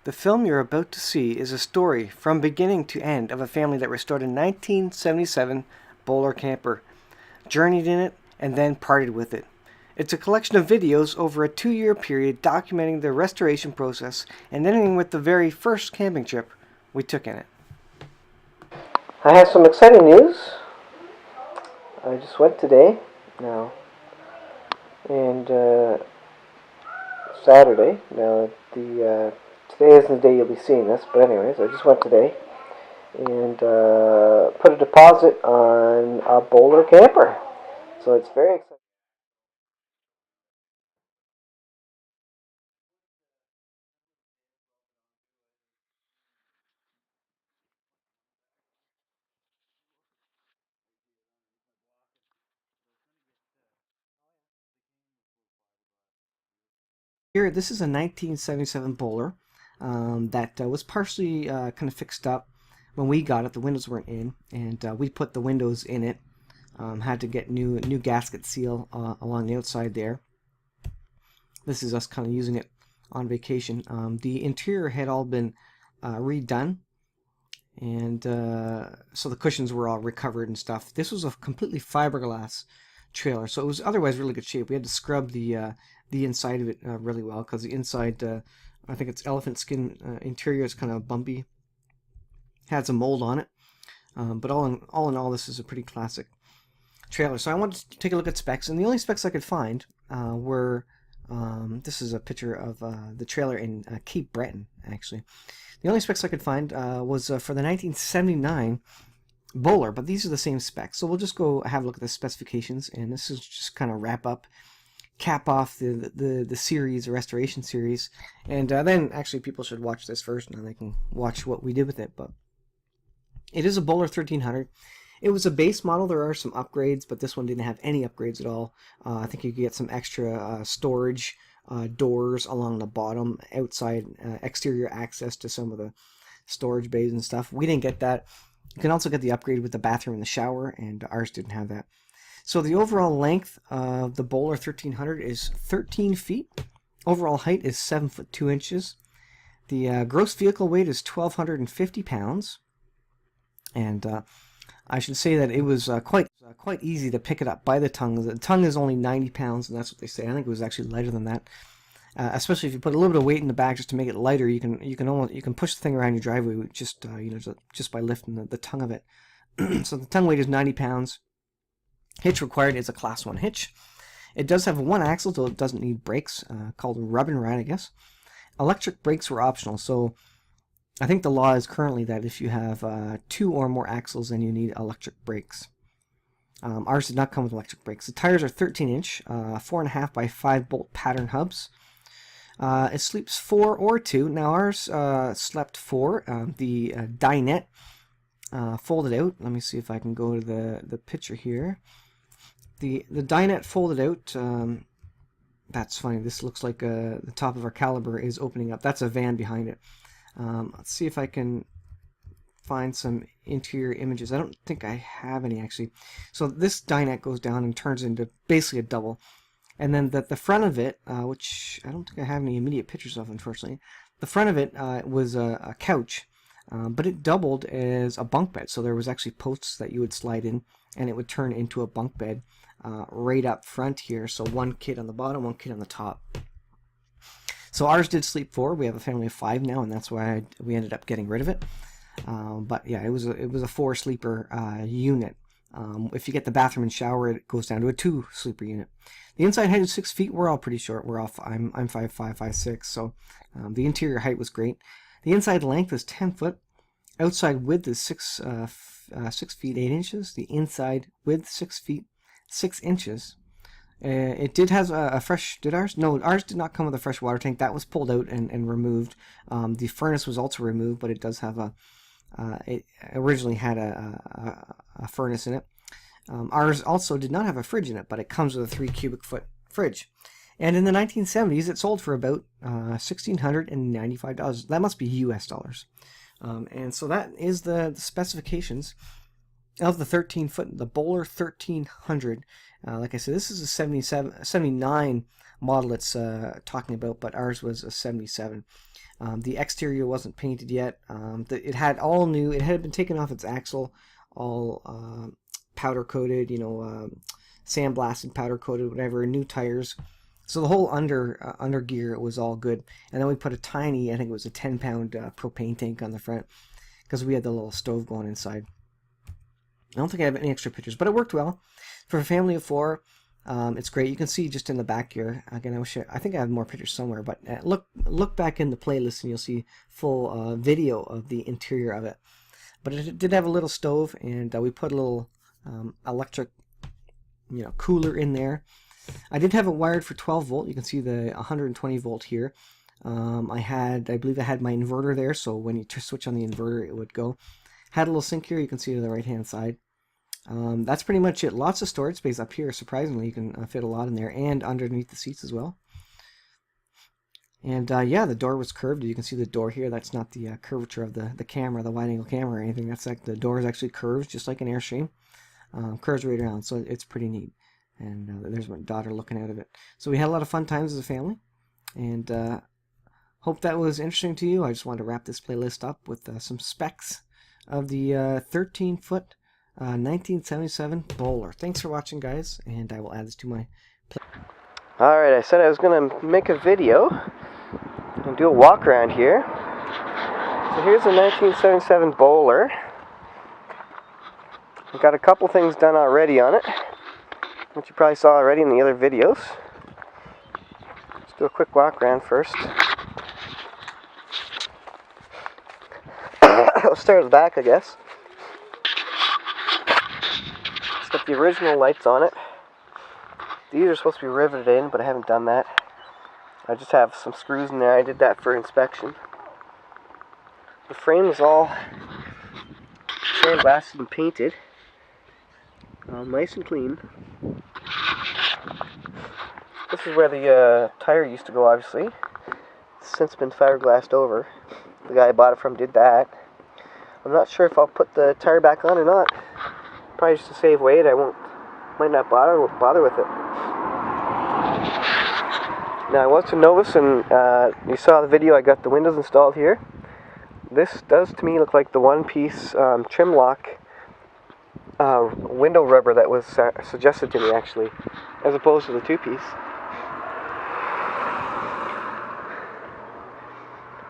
The film you're about to see is a story from beginning to end of a family that restored a 1977 Boler camper, journeyed in it, and then parted with it. It's a collection of videos over a 2-year period documenting the restoration process and ending with the very first camping trip we took in it. I have some exciting news. I just went today, now, and Saturday. Now, today isn't the day you'll be seeing this, but anyways, I just went today and put a deposit on a Boler camper. So it's very exciting. Here, this is a 1977 Boler that was partially kind of fixed up when we got it. The windows weren't in, and we put the windows in it. Had to get new gasket seal along the outside there. This is us kind of using it on vacation. The interior had all been redone, and so the cushions were all recovered and stuff. This was a completely fiberglass trailer, so it was otherwise really good shape. We had to scrub the inside of it really well, because the inside, I think it's elephant skin interior, is kind of bumpy, had some mold on it, but all in all, this is a pretty classic trailer. So I wanted to take a look at specs, and the only specs I could find were this is a picture of the trailer in Cape Breton, actually. The only specs I could find was for the 1979 Boler, but these are the same specs. So we'll just go have a look at the specifications, and this is just kind of cap off the series, the restoration series, and then actually people should watch this first, and then they can watch what we did with it. But it is a Boler 1300. It was a base model. There are some upgrades, but this one didn't have any upgrades at all. I think you could get some extra storage doors along the bottom, outside exterior access to some of the storage bays and stuff. We didn't get that. You can also get the upgrade with the bathroom and the shower, and ours didn't have that. So the overall length of the Boler 1300 is 13 feet. Overall height is 7 foot 2 inches. The gross vehicle weight is 1,250 pounds. And I should say that it was quite easy to pick it up by the tongue. The tongue is only 90 pounds, and that's what they say. I think it was actually lighter than that. Especially if you put a little bit of weight in the back just to make it lighter, you can push the thing around your driveway with just by lifting the tongue of it. So the tongue weight is 90 pounds. Hitch required is a class 1 hitch. It does have one axle, so it doesn't need brakes, called rub and ride, I guess. Electric brakes were optional, so I think the law is currently that if you have 2 or more axles, then you need electric brakes. Ours did not come with electric brakes. The tires are 13-inch, 4.5 by 5 bolt pattern hubs. It sleeps 4 or 2. Now ours slept 4. The dinette folded out. Let me see if I can go to the picture here. The dinette folded out. That's funny. This looks like the top of our caliber is opening up. That's a van behind it. Let's see if I can find some interior images. I don't think I have any, actually. So this dinette goes down and turns into basically a double. And then the front of it, which I don't think I have any immediate pictures of, unfortunately. The front of it was a couch, but it doubled as a bunk bed. So there was actually posts that you would slide in, and it would turn into a bunk bed right up front here. So one kid on the bottom, one kid on the top. So ours did sleep 4. We have a family of 5 now, and that's why we ended up getting rid of it. But yeah, it was a 4-sleeper unit. If you get the bathroom and shower, it goes down to a 2-sleeper unit. The inside height is 6 feet. We're all pretty short. I'm 5'5", 5'6", so the interior height was great. The inside length is 10 foot. Outside width is 6 feet 8 inches. The inside width 6 feet 6 inches. It did have a fresh. Did ours? No, ours did not come with a fresh water tank. That was pulled out and removed. The furnace was also removed, but it does have a. It originally had a furnace in it. Ours also did not have a fridge in it, but it comes with a 3 cubic foot fridge. And in the 1970s, it sold for about $1,695. That must be US dollars. And so that is the specifications of the 13-foot, the Boler 1300. Like I said, this is a 79 model it's talking about, but ours was a 77. The exterior wasn't painted yet. It had all new. It had been taken off its axle, all powder coated, sandblasted, powder coated, whatever. New tires. So the whole under gear was all good. And then we put a tiny, I think it was a 10-pound propane tank on the front because we had the little stove going inside. I don't think I have any extra pictures, but it worked well for a family of 4. It's great. You can see just in the back here. Again, I think I have more pictures somewhere, but look back in the playlist and you'll see full video of the interior of it. But it did have a little stove, and we put a little electric, cooler in there. I did have it wired for 12 volt. You can see the 120 volt here. I believe I had my inverter there, so when you switch on the inverter, it would go. Had a little sink here. You can see to the right hand side. That's pretty much it. Lots of storage space up here. Surprisingly, you can fit a lot in there, and underneath the seats as well. And yeah, the door was curved. You can see the door here. That's not the curvature of the camera, the wide-angle camera or anything. That's like the door is actually curved, just like an Airstream. Curves right around, so it's pretty neat. And there's my daughter looking out of it. So we had a lot of fun times as a family, and hope that was interesting to you. I just wanted to wrap this playlist up with some specs of the 13-foot 1977 Boler. Thanks for watching, guys, and I will add this to my play. Alright, I said I was going to make a video and do a walk around here. So here's a 1977 Boler. I've got a couple things done already on it, which you probably saw already in the other videos. Let's do a quick walk around first. I'll start at the back, I guess. It's got the original lights on it. These are supposed to be riveted in, but I haven't done that. I just have some screws in there. I did that for inspection. The frame is all sandblasted and painted. Nice and clean. This is where the tire used to go, obviously. It's since been fiberglassed over. The guy I bought it from did that. I'm not sure if I'll put the tire back on or not. Probably just to save weight. Might not bother with it. Now I was to notice, and you saw the video, I got the windows installed here. This does to me look like the one-piece trim lock window rubber that was suggested to me, actually, as opposed to the two-piece.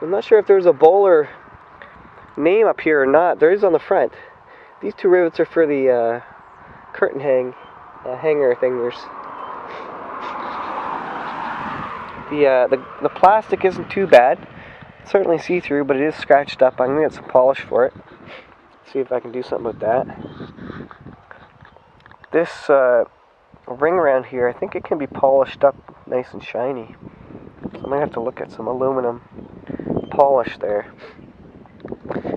I'm not sure if there's a Boler name up here or not. There is on the front. These two rivets are for the curtain hanger thingers. The plastic isn't too bad. It's certainly see-through, but it is scratched up. I'm going to get some polish for it. See if I can do something with that. This ring around here, I think it can be polished up nice and shiny. So I might have to look at some aluminum polish there.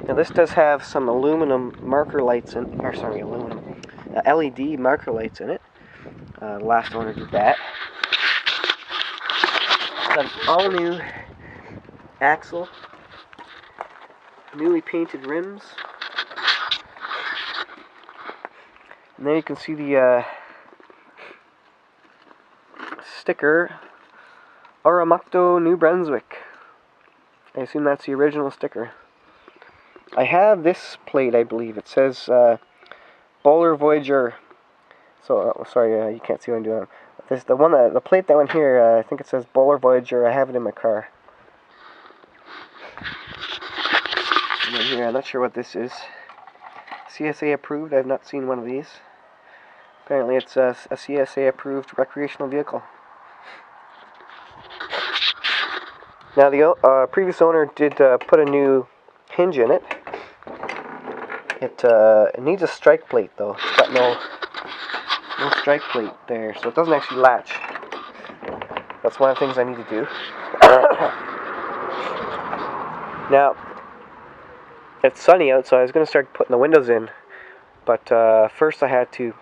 Now this does have some aluminum marker lights in, or sorry, LED marker lights in it. The last owner did that. Got an all new axle, newly painted rims. And there you can see the sticker, Oramucto, New Brunswick. I assume that's the original sticker. I have this plate, I believe. It says Boler Voyager. So sorry, you can't see what I'm doing. The plate that went here. I think it says Boler Voyager. I have it in my car. And then here, I'm not sure what this is. CSA approved. I've not seen one of these. Apparently, it's a CSA approved recreational vehicle. Now, the previous owner did put a new hinge in it. It needs a strike plate, though. It's got no strike plate there, so it doesn't actually latch. That's one of the things I need to do. Now, it's sunny out, so I was going to start putting the windows in. But first I had to...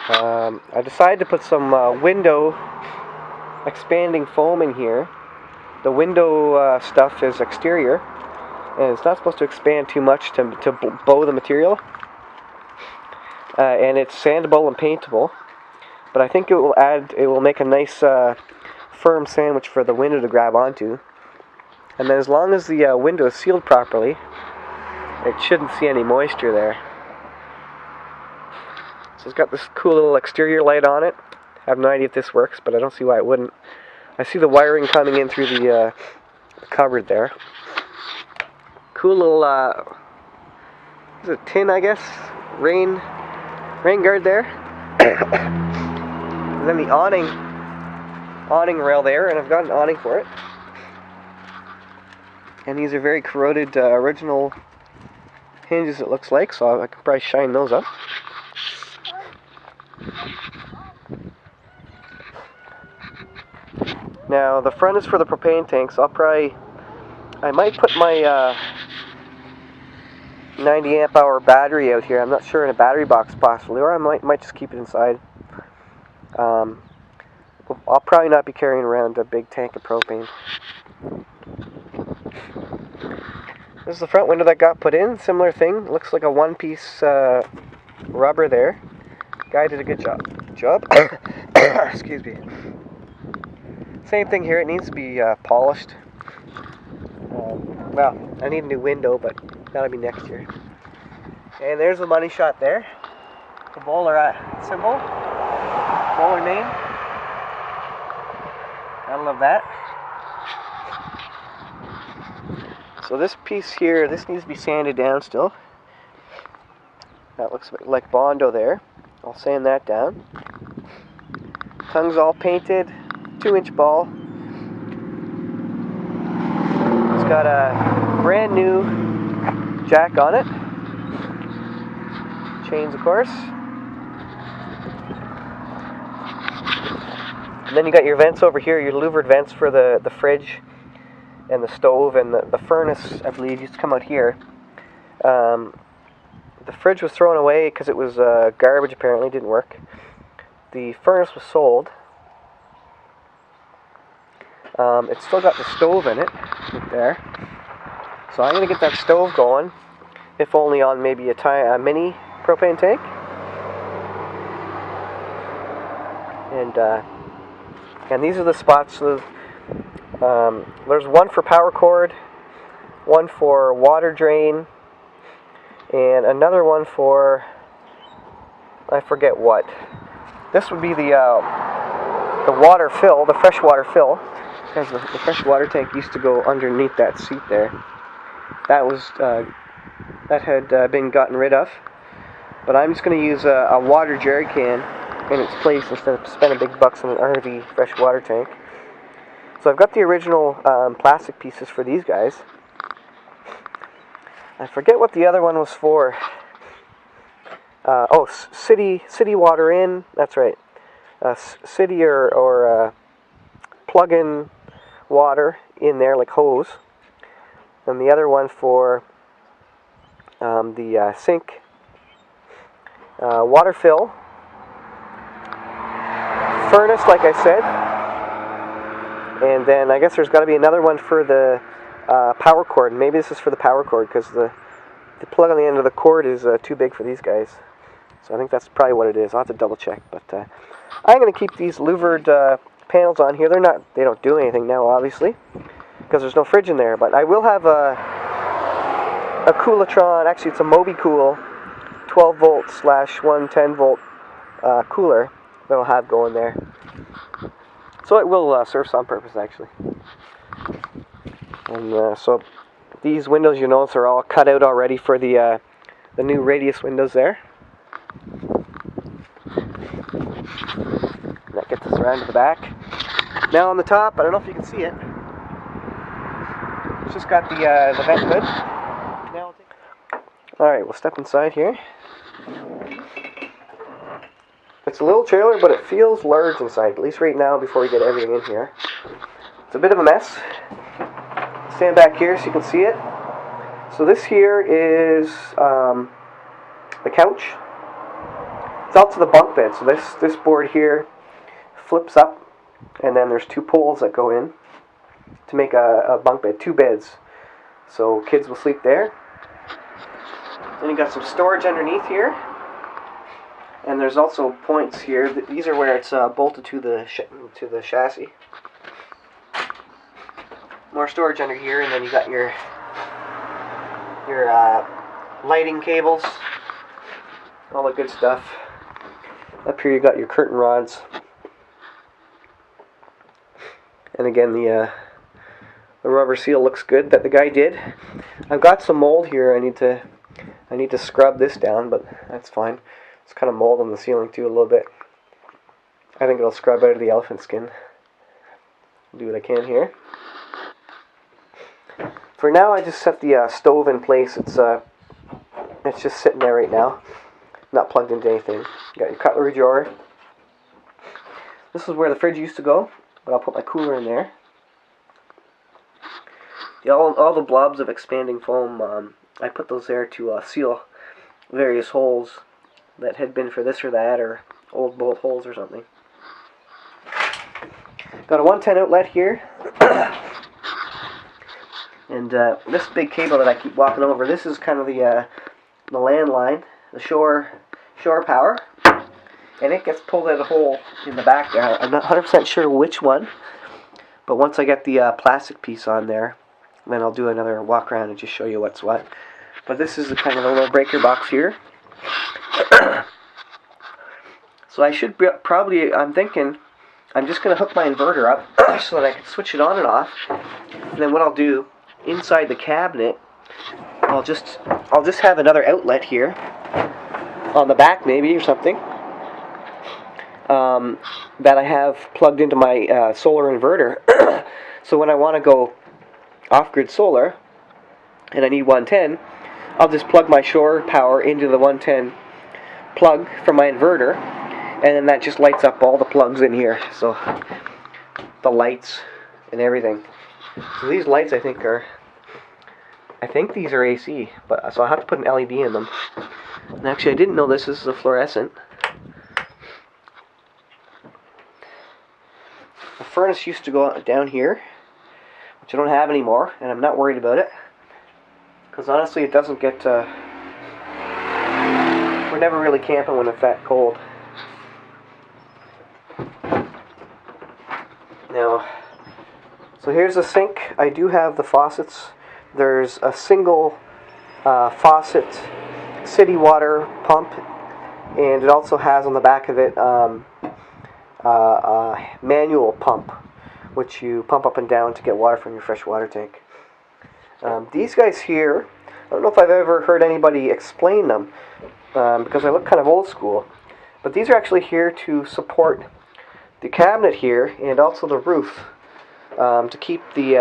I decided to put some window expanding foam in here. The window stuff is exterior, and it's not supposed to expand too much to bow the material. And it's sandable and paintable, but I think it will make a nice firm sandwich for the window to grab onto. And then as long as the window is sealed properly, it shouldn't see any moisture there. So it's got this cool little exterior light on it. I have no idea if this works, but I don't see why it wouldn't. I see the wiring coming in through the cupboard there. Cool little, is it tin, I guess? Rain guard there. And then the awning rail there, and I've got an awning for it. And these are very corroded original hinges, it looks like, so I can probably shine those up. Now the front is for the propane tank, so I might put my 90 amp hour battery out here. I'm not sure, in a battery box possibly, or I might just keep it inside. I'll probably not be carrying around a big tank of propane. This is the front window that got put in. Similar thing. Looks like a one-piece rubber there. Guy did a good job. Excuse me. Same thing here. It needs to be polished. Well, I need a new window, but that'll be next year. And there's the money shot there. The Boler symbol. Boler name. Gotta love that. So this piece here, this needs to be sanded down still. That looks like Bondo there. I'll sand that down. Tongue's all painted. 2-inch ball. It's got a brand new jack on it. Chains, of course. And then you got your vents over here, your louvered vents for the fridge and the stove, and the furnace, I believe, used to come out here. The fridge was thrown away because it was garbage, apparently, didn't work. The furnace was sold. It's still got the stove in it, right there. So I'm going to get that stove going, if only on maybe a mini propane tank. And these are the spots. So, there's one for power cord, one for water drain, and another one for, I forget what. This would be the water fill, the fresh water fill, because the fresh water tank used to go underneath that seat there. That had been gotten rid of, but I'm just going to use a water jerry can in its place instead of spending big bucks on an RV fresh water tank. So I've got the original plastic pieces for these guys. I forget what the other one was for. City water in. That's right. City or plug-in water in there, like hose. And the other one for the sink. Water fill. Furnace, like I said. And then I guess there's got to be another one for the power cord. Maybe this is for the power cord, because the plug on the end of the cord is too big for these guys. So I think that's probably what it is. I'll have to double check. But I'm going to keep these louvered panels on here. They don't do anything now, obviously, because there's no fridge in there. But I will have a Coolatron. Actually, it's a MobiCool 12 volt / 110 volt cooler that I'll have going there. So it will serve some purpose, actually. And so these windows, you notice, are all cut out already for the new radius windows there. And that gets us around to the back. Now on the top, I don't know if you can see it. It's just got the vent hood. Now alright, we'll step inside here. It's a little trailer, but it feels large inside, at least right now before we get everything in here. It's a bit of a mess. Stand back here so you can see it. So this here is the couch. It's out to the bunk bed. So this board here flips up, and then there's 2 poles that go in to make a bunk bed, 2 beds. So kids will sleep there. Then you got some storage underneath here. And there's also points here. These are where it's bolted to the chassis. more storage under here, and then you got your lighting cables, all the good stuff. Up here you got your curtain rods, and again the rubber seal looks good that the guy did. I've got some mold here. I need to scrub this down, but that's fine. It's kind of mold on the ceiling too a little bit. I think it'll scrub out of the elephant skin. Do what I can here. For now, I just set the stove in place. It's just sitting there right now, not plugged into anything. You got your cutlery drawer. This is where the fridge used to go, but I'll put my cooler in there. All the blobs of expanding foam, I put those there to seal various holes that had been for this or that, or old bolt holes or something. Got a 110 outlet here. And this big cable that I keep walking over, this is kind of the landline, the shore power. And it gets pulled out of a hole in the back there. I'm not 100% sure which one, but once I get the plastic piece on there, then I'll do another walk around and just show you what's what. But this is the kind of a little breaker box here. So I should probably, I'm thinking, I'm just going to hook my inverter up so that I can switch it on and off. And then what I'll do, inside the cabinet, I'll just have another outlet here on the back maybe or something that I have plugged into my solar inverter. So when I want to go off-grid solar and I need 110, I'll just plug my shore power into the 110 plug from my inverter, and then that just lights up all the plugs in here, so the lights and everything. So these lights I think these are AC, but so I'll have to put an LED in them. And actually I didn't know this is a fluorescent. The furnace used to go down here, which I don't have anymore, and I'm not worried about it. Because honestly it doesn't get, we're never really camping when it's that cold. Now, so here's the sink. I do have the faucets. There's a single faucet city water pump, and it also has on the back of it a manual pump, which you pump up and down to get water from your fresh water tank. These guys here, I don't know if I've ever heard anybody explain them, because I look kind of old school, but these are actually here to support the cabinet here and also the roof, to keep the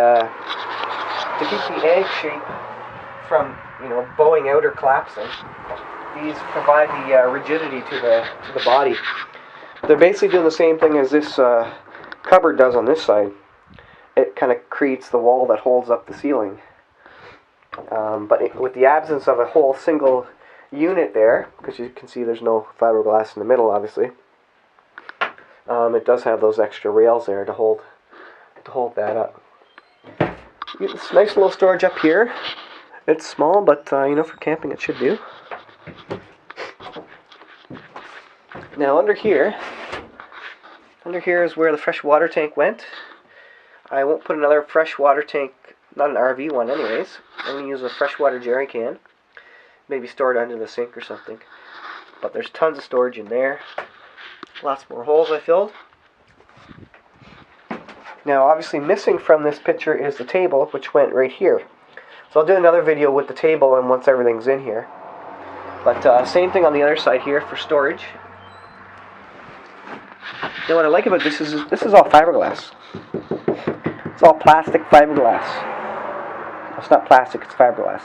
egg shape from bowing out or collapsing. These provide the rigidity to the body. They're basically doing the same thing as this cupboard does on this side. It kind of creates the wall that holds up the ceiling. But with the absence of a whole single unit there, because you can see there's no fiberglass in the middle, obviously, it does have those extra rails there to hold that up. You get this nice little storage up here. It's small, but for camping it should do. Now under here is where the fresh water tank went. I won't put another fresh water tank, not an RV one anyways. I'm going to use a freshwater jerry can. Maybe store it under the sink or something. But there's tons of storage in there. Lots more holes I filled. Now obviously missing from this picture is the table, which went right here. So I'll do another video with the table and once everything's in here. But same thing on the other side here for storage. Now what I like about this is all fiberglass. It's all plastic fiberglass. It's not plastic, it's fiberglass.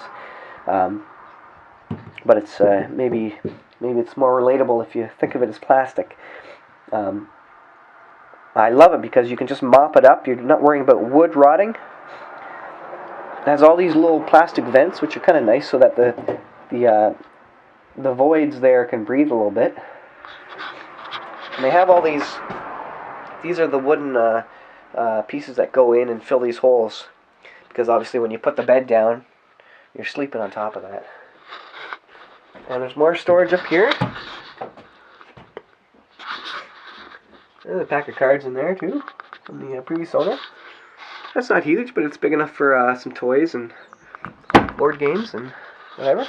But it's maybe it's more relatable if you think of it as plastic. I love it because you can just mop it up. You're not worrying about wood rotting. It has all these little plastic vents, which are kind of nice, so that the voids there can breathe a little bit. And they have all these. These are the wooden pieces that go in and fill these holes, because obviously when you put the bed down, you're sleeping on top of that. And there's more storage up here. There's a pack of cards in there too, from the previous owner. That's not huge, but it's big enough for some toys and board games and whatever.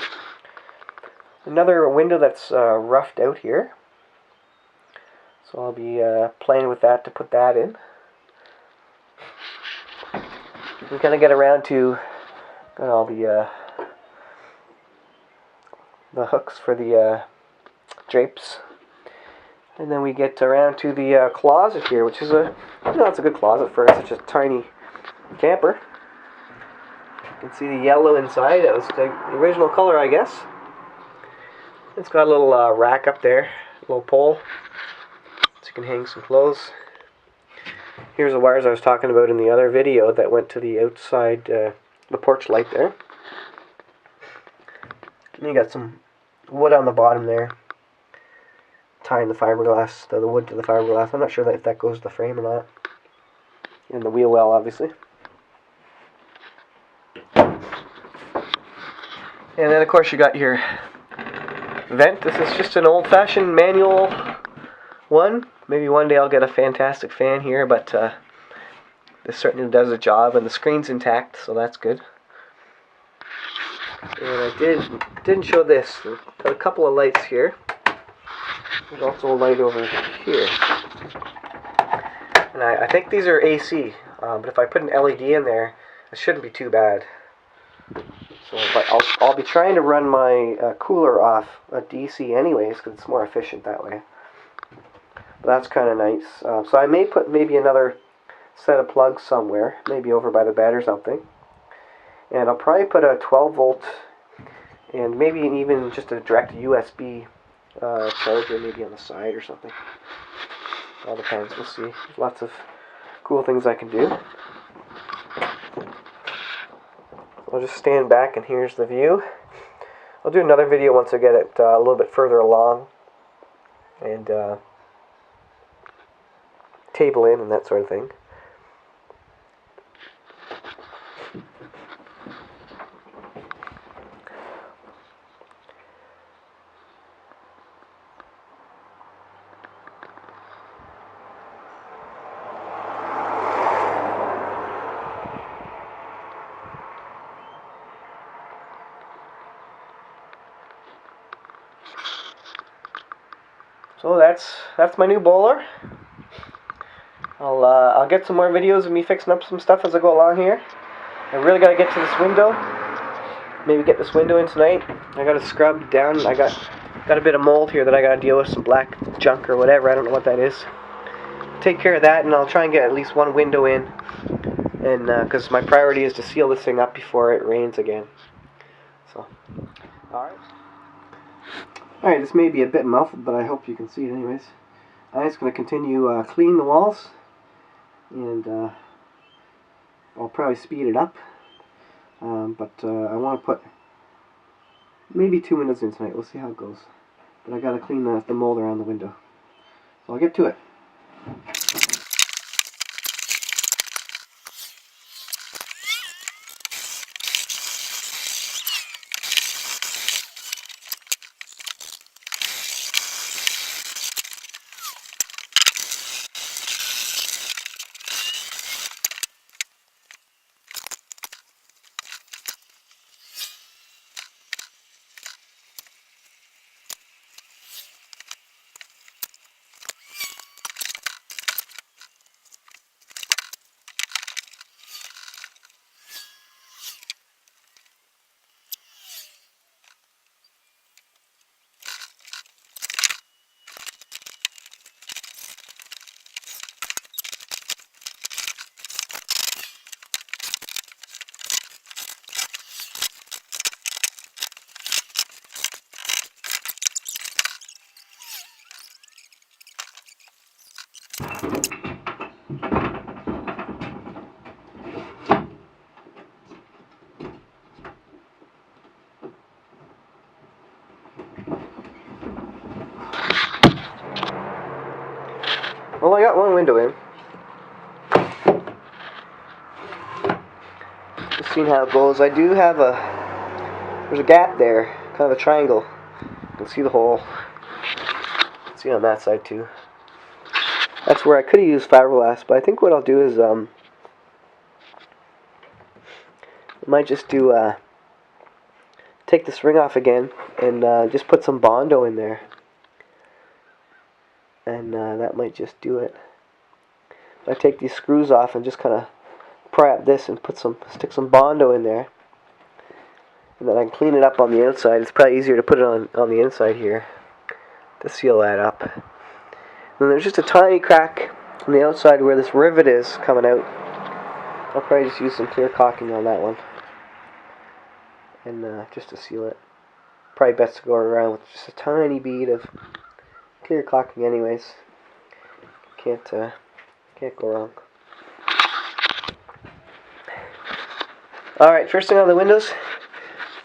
Another window that's roughed out here. So I'll be playing with that to put that in. We kind of get around to got all the hooks for the drapes, and then we get around to the closet here, which is it's a good closet for such a tiny camper. You can see the yellow inside. That was the original color, I guess. It's got a little rack up there, a little pole, so you can hang some clothes. Here's the wires I was talking about in the other video that went to the outside, the porch light there. And you got some wood on the bottom there, tying the fiberglass, the wood to the fiberglass. I'm not sure if that goes to the frame or not. And the wheel well, obviously. And then, of course, you got your vent. This is just an old-fashioned manual one. Maybe one day I'll get a fantastic fan here, but this certainly does the job, and the screen's intact, so that's good. And I didn't show this. Got a couple of lights here. There's also a light over here. And I think these are AC, but if I put an LED in there, it shouldn't be too bad. So, but I'll be trying to run my cooler off a DC anyways, because it's more efficient that way. But that's kind of nice. So I may put maybe another set of plugs somewhere, maybe over by the bed or something. And I'll probably put a 12 volt and maybe even just a direct USB charger maybe on the side or something. All depends, we'll see. There's lots of cool things I can do. I'll just stand back and here's the view. I'll do another video once I get it a little bit further along and table in and that sort of thing. So that's my new Boler. I'll get some more videos of me fixing up some stuff as I go along here. I really got to get to this window. Maybe get this window in tonight. I got to scrub down. I got a bit of mold here that I got to deal with, some black junk or whatever. I don't know what that is. Take care of that, and I'll try and get at least one window in. And because my priority is to seal this thing up before it rains again. So, Alright, this may be a bit muffled, but I hope you can see it anyways. I'm just going to continue cleaning the walls, and I'll probably speed it up, but I want to put maybe 2 windows in tonight. We'll see how it goes. But I got to clean the mold around the window. So I'll get to it. Well, I got one window in. Just seeing how it goes. I do have there's a gap there, kind of a triangle. You can see the hole. You can see on that side too. That's where I could have used fiberglass, but I think what I'll do is I might just do take this ring off again and just put some Bondo in there, and that might just do it. I take these screws off and just kind of pry up this and stick some Bondo in there, and then I can clean it up on the outside. It's probably easier to put it on the inside here to seal that up. And then there's just a tiny crack on the outside where this rivet is coming out. I'll probably just use some clear caulking on that one, and just to seal it. Probably best to go around with just a tiny bead of clear caulking anyways. Can't go wrong. Alright, first thing on the windows,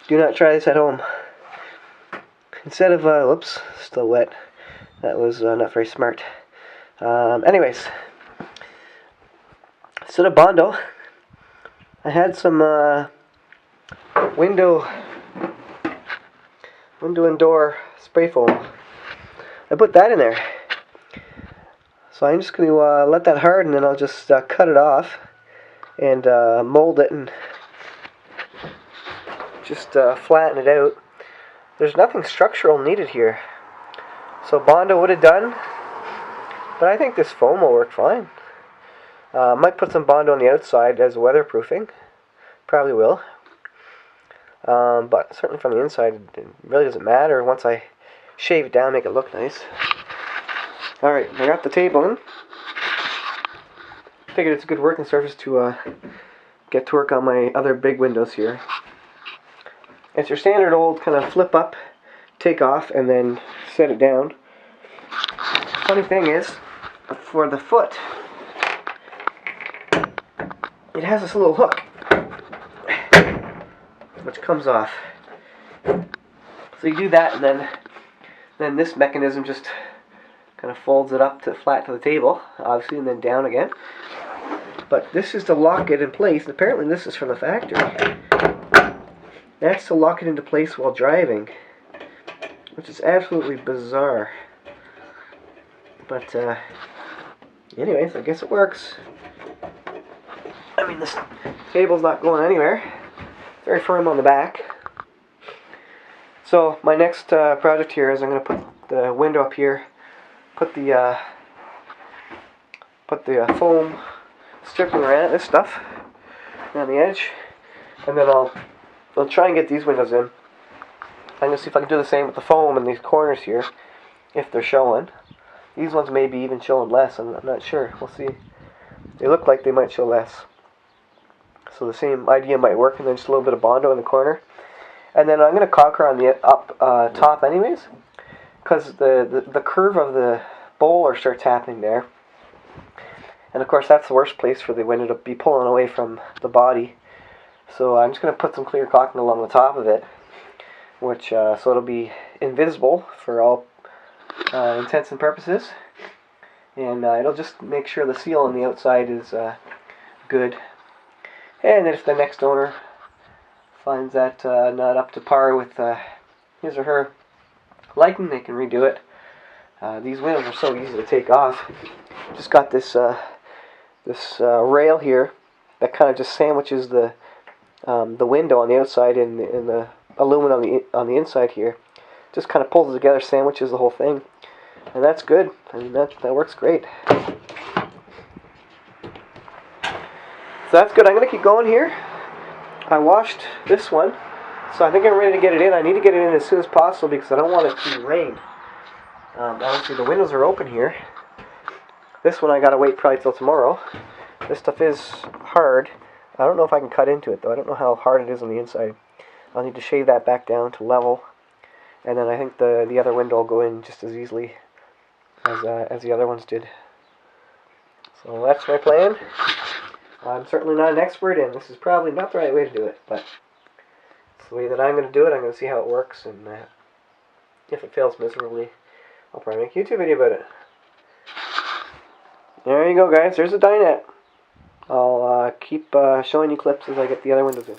do not try this at home. Instead of, whoops, still wet. That was not very smart. Anyways, instead of Bondo, I had some window and door spray foam. I put that in there. So I'm just going to let that harden, and I'll just cut it off and mold it and just flatten it out. There's nothing structural needed here. So Bondo would have done, but I think this foam will work fine. Might put some Bondo on the outside as weatherproofing. Probably will. But certainly from the inside, it really doesn't matter. Once I shave it down, make it look nice. Alright, I got the table in. Figured it's a good working surface to get to work on my other big windows here. It's your standard old kind of flip up, take off, and then set it down. Funny thing is, for the foot, it has this little hook which comes off. So you do that, and then this mechanism just kind of folds it up to flat to the table, obviously, and then down again. But this is to lock it in place. Apparently this is from the factory. That's to lock it into place while driving, which is absolutely bizarre. But anyways, I guess it works. I mean, this table's not going anywhere. Very firm on the back. So my next project here is I'm going to put the window up here, put the foam stripping around it, this stuff, around the edge, and then I'll try and get these windows in. I'm going to see if I can do the same with the foam in these corners here, if they're showing. These ones may be even showing less, I'm not sure. We'll see. They look like they might show less. So the same idea might work, and then just a little bit of Bondo in the corner. And then I'm going to caulk on the top anyways, because the curve of the Boler starts happening there. And of course that's the worst place for the window to be pulling away from the body. So I'm just going to put some clear caulking along the top of it, which so it'll be invisible for all intents and purposes. And it'll just make sure the seal on the outside is good. And if the next owner finds that not up to par with his or her liking, they can redo it. These windows are so easy to take off. Just got this rail here that kind of just sandwiches the window on the outside and the aluminum on the inside here. Just kind of pulls it together, sandwiches the whole thing, and that's good. I mean, that works great. So that's good. I'm going to keep going here. I washed this one, so I think I'm ready to get it in. I need to get it in as soon as possible because I don't want it to rain. Obviously the windows are open here. This one I got to wait probably till tomorrow. This stuff is hard. I don't know if I can cut into it though. I don't know how hard it is on the inside. I'll need to shave that back down to level, and then I think the other window will go in just as easily as the other ones did. So that's my plan. I'm certainly not an expert, and this is probably not the right way to do it, but it's the way that I'm going to do it. I'm going to see how it works, and if it fails miserably, I'll probably make a YouTube video about it. There you go, guys. There's a dinette. I'll keep showing you clips as I get the other windows in.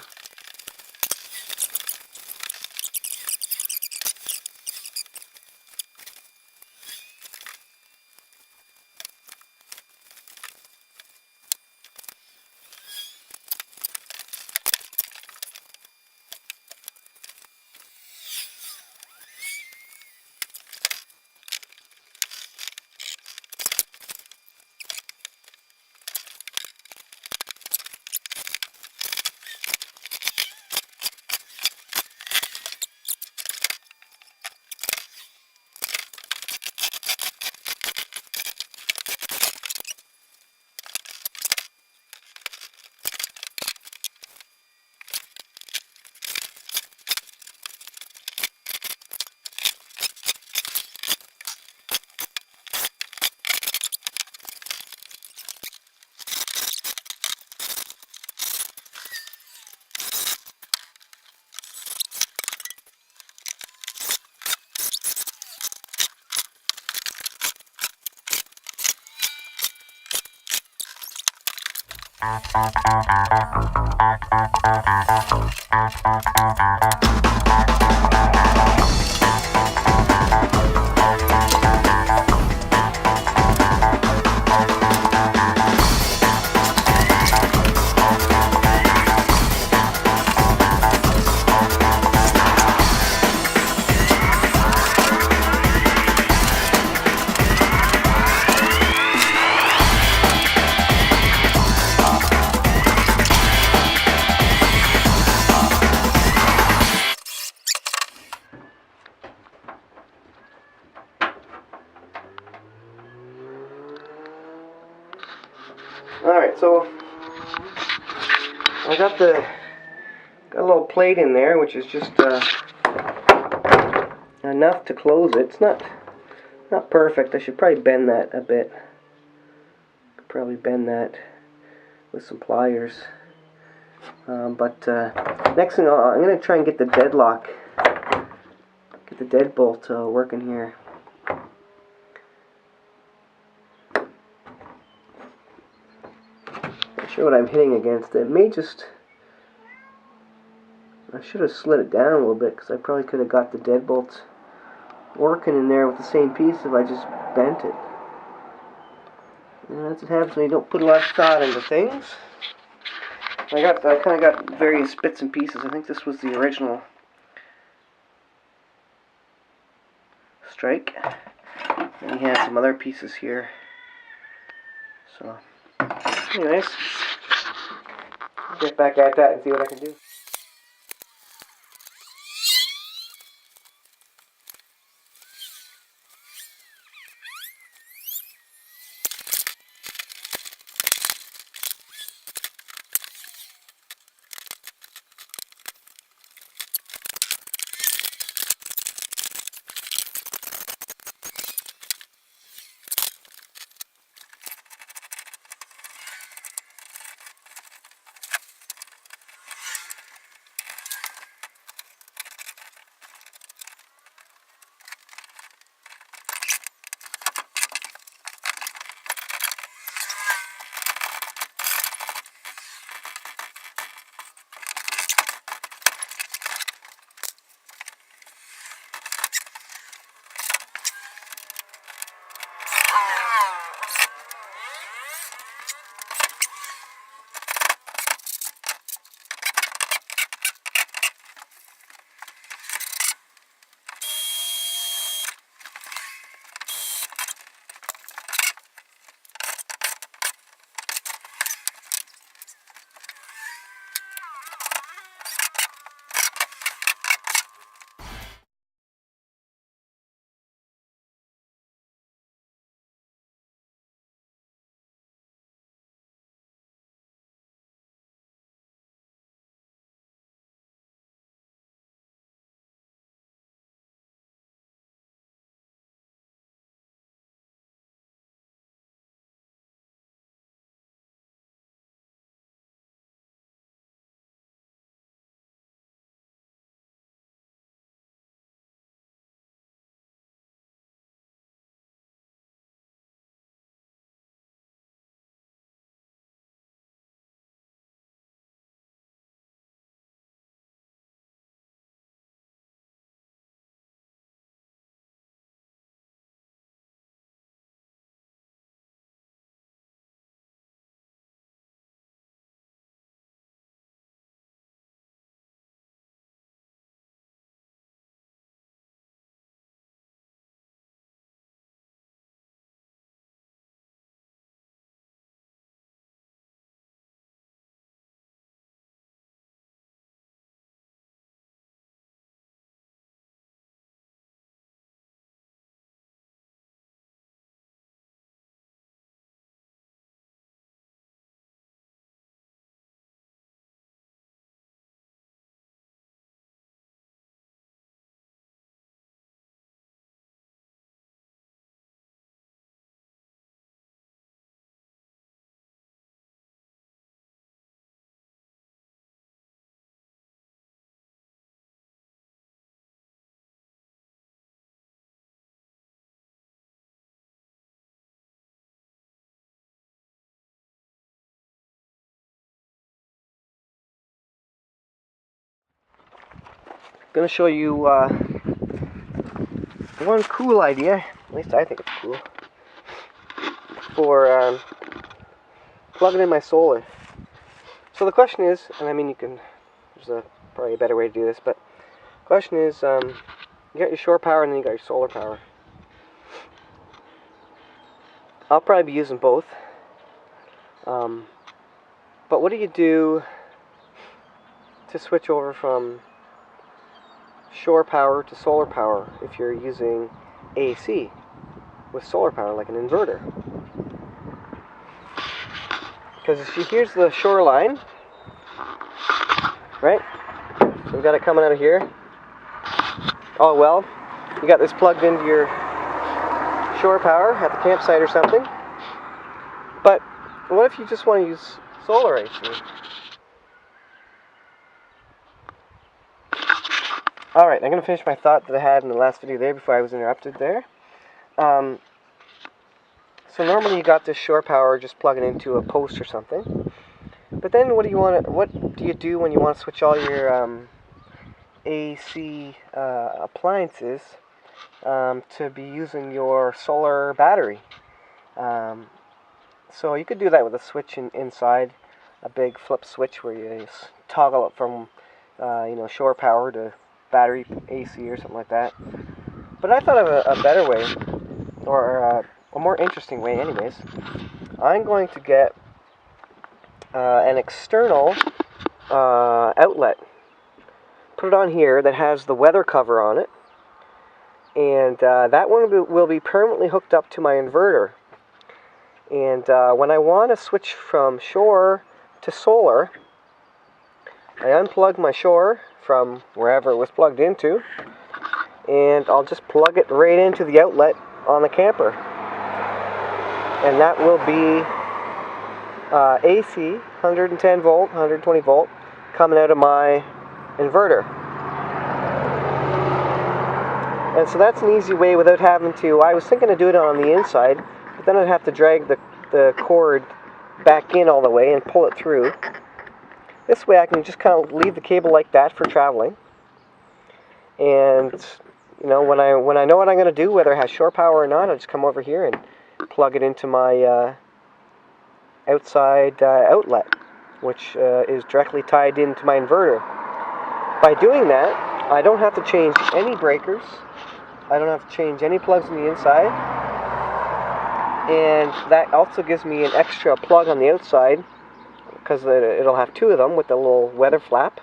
Alright, so I got a little plate in there, which is just enough to close it. It's not perfect. I should probably bend that a bit. Could probably bend that with some pliers. But next thing, I'm going to try and get the deadlock, get the deadbolt working here. Not sure what I'm hitting against. It may just... I should have slid it down a little bit, because I probably could have got the deadbolt working in there with the same piece if I just bent it. And that's what happens when you don't put a lot of thought into things. I kind of got various bits and pieces. I think this was the original strike. And he had some other pieces here. So, anyways, get back at that and see what I can do. going to show you one cool idea, at least I think it's cool, for plugging in my solar. So the question is, and I mean there's probably a better way to do this, but the question is, you got your shore power and then you got your solar power. I'll probably be using both. But what do you do to switch over from shore power to solar power if you're using AC with solar power, like an inverter? Because here's the shoreline, right? So we've got it coming out of here. Oh well, you got this plugged into your shore power at the campsite or something. But what if you just want to use solar AC? Alright, I'm going to finish my thought that I had in the last video there before I was interrupted there. So normally you got this shore power just plugging into a post or something. But then what do you do when you want to switch all your AC appliances to be using your solar battery? So you could do that with a switch inside, a big flip switch where you just toggle it from shore power to battery AC or something like that. But I thought of a better way, or a more interesting way anyways. I'm going to get an external outlet, put it on here that has the weather cover on it, and that one will be permanently hooked up to my inverter. And when I want to switch from shore to solar, I unplug my shore from wherever it was plugged into, and I'll just plug it right into the outlet on the camper. And that will be AC, 110 volt, 120 volt, coming out of my inverter. And so that's an easy way without having to, I was thinking to do it on the inside, but then I'd have to drag the cord back in all the way and pull it through. This way I can just kind of leave the cable like that for traveling. And when I know what I'm going to do, whether it has shore power or not, I'll just come over here and plug it into my outside outlet, which is directly tied into my inverter. By doing that, I don't have to change any breakers. I don't have to change any plugs on the inside. And that also gives me an extra plug on the outside, because it'll have two of them with the little weather flap.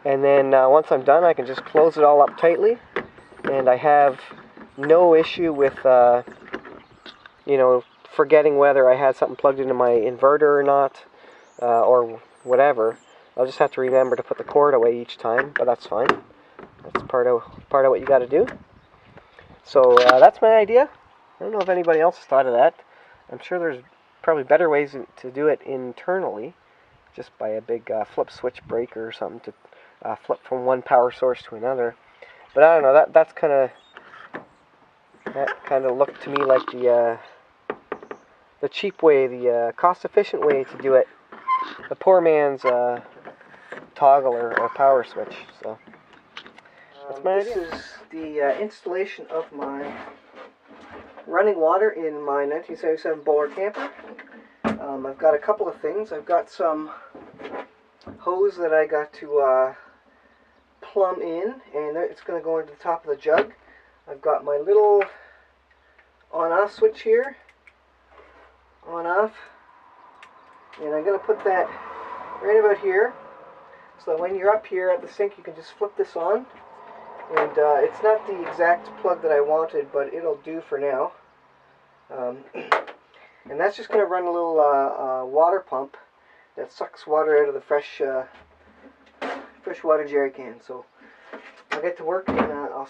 And then once I'm done, I can just close it all up tightly, and I have no issue with forgetting whether I had something plugged into my inverter or not, or whatever. I'll just have to remember to put the cord away each time, but that's fine. That's part of what you got to do. So that's my idea. I don't know if anybody else has thought of that. I'm sure there's probably better ways to do it internally, just by a big flip switch breaker or something to flip from one power source to another. But I don't know. That kind of looked to me like the cheap way, the cost-efficient way to do it. The poor man's toggle or power switch. So that's my idea. This is the installation of my running water in my 1977 Boler camper. I've got a couple of things. I've got some hose that I got to plumb in, and it's going to go into the top of the jug. I've got my little on-off switch here, on-off, and I'm going to put that right about here, so that when you're up here at the sink you can just flip this on. And it's not the exact plug that I wanted, but it'll do for now. And that's just going to run a little water pump that sucks water out of the fresh water jerry can. So I'll get to work and I'll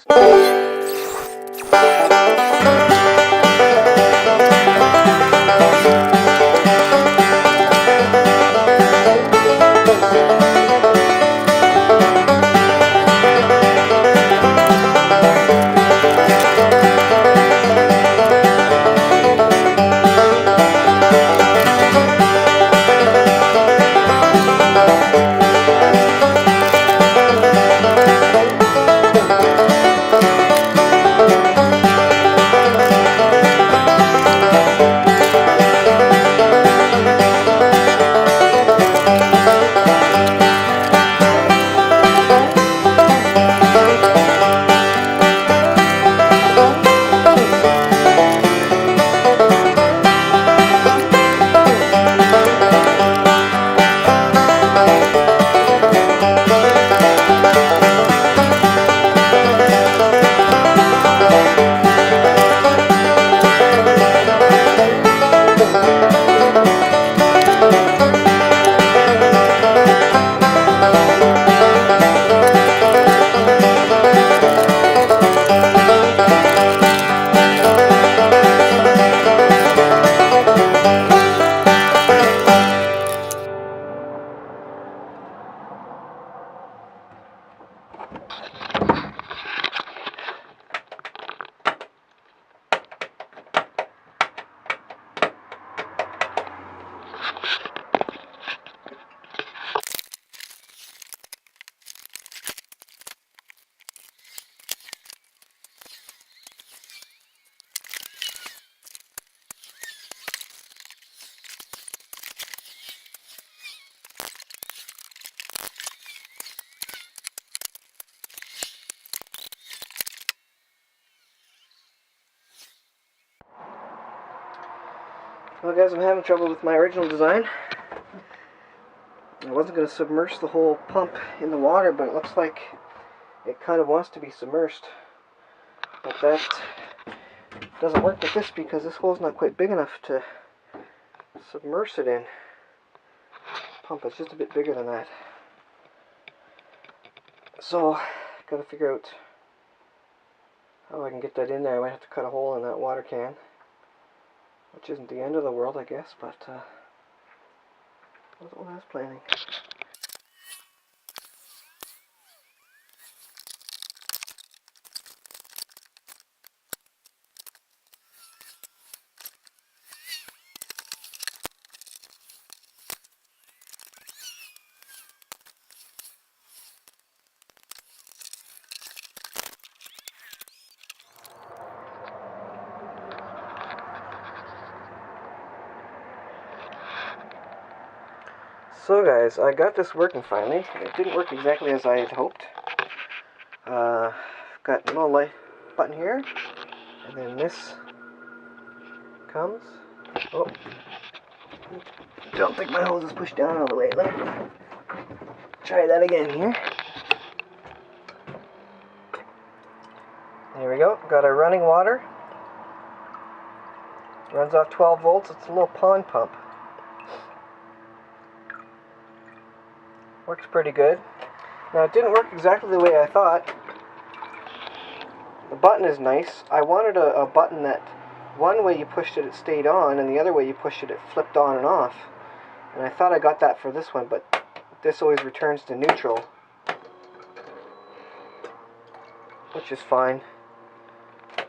Well guys, I'm having trouble with my original design. I wasn't going to submerge the whole pump in the water, but it looks like it kind of wants to be submerged. But that doesn't work with this because this hole's not quite big enough to submerge it in. The pump is just a bit bigger than that. So, got to figure out how I can get that in there. I might have to cut a hole in that water can, which isn't the end of the world, I guess, but wasn't what I was planning. So guys, I got this working finally. It didn't work exactly as I had hoped. Got a little light button here, and then this comes. Oh, don't think my hose is pushed down all the way. Let me try that again here. There we go. Got our running water. Runs off 12 volts. It's a little pond pump. Works pretty good. Now it didn't work exactly the way I thought. The button is nice. I wanted a button that one way you pushed it, it stayed on, and the other way you pushed it, it flipped on and off. And I thought I got that for this one, but this always returns to neutral, which is fine.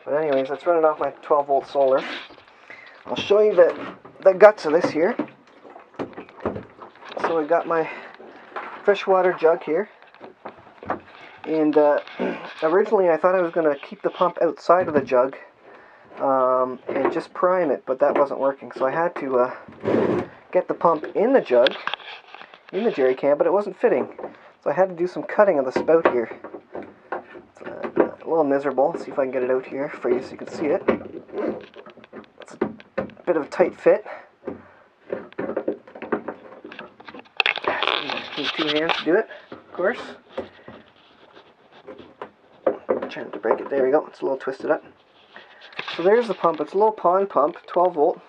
But anyways, let's run it off my 12 volt solar. I'll show you the guts of this here. So I got my freshwater jug here, and originally I thought I was going to keep the pump outside of the jug and just prime it, but that wasn't working, so I had to get the pump in the jug, in the jerry can, but it wasn't fitting, so I had to do some cutting of the spout here. It's a little miserable. Let's see if I can get it out here for you so you can see it. It's a bit of a tight fit. Need two hands to do it, of course. Trying to break it. There we go. It's a little twisted up. So there's the pump. It's a little pond pump, 12 volt,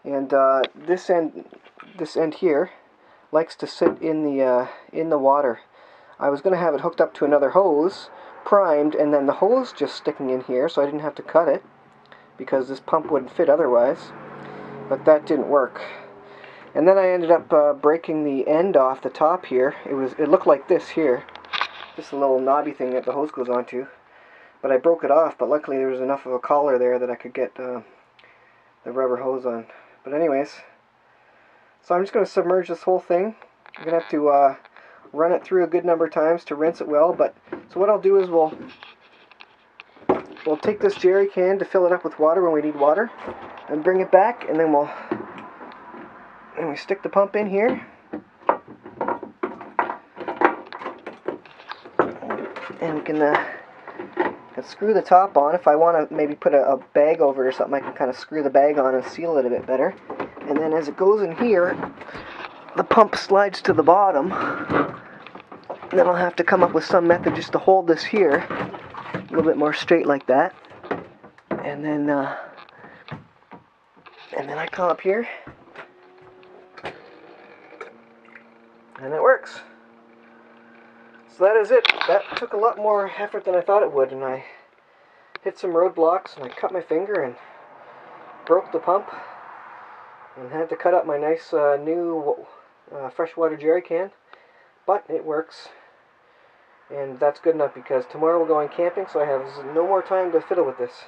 and this end here likes to sit in the water. I was going to have it hooked up to another hose, primed, and then the hose just sticking in here, so I didn't have to cut it because this pump wouldn't fit otherwise. But that didn't work. And then I ended up breaking the end off the top here. It looked like this here, just a little knobby thing that the hose goes onto. But I broke it off, but luckily there was enough of a collar there that I could get the rubber hose on. But anyways, so I'm just going to submerge this whole thing. I'm going to have to run it through a good number of times to rinse it well. But so what I'll do is we'll take this jerry can to fill it up with water when we need water, and bring it back, and then we stick the pump in here, and we can screw the top on. If I want to maybe put a bag over it or something, I can kind of screw the bag on and seal it a bit better. And then as it goes in here, the pump slides to the bottom. And then I'll have to come up with some method just to hold this here a little bit more straight like that. And then I come up here, and it works. So that is it. That took a lot more effort than I thought it would, and I hit some roadblocks, and I cut my finger and broke the pump, and had to cut up my nice new freshwater jerry can, but it works. And that's good enough because tomorrow we're going camping, so I have no more time to fiddle with this.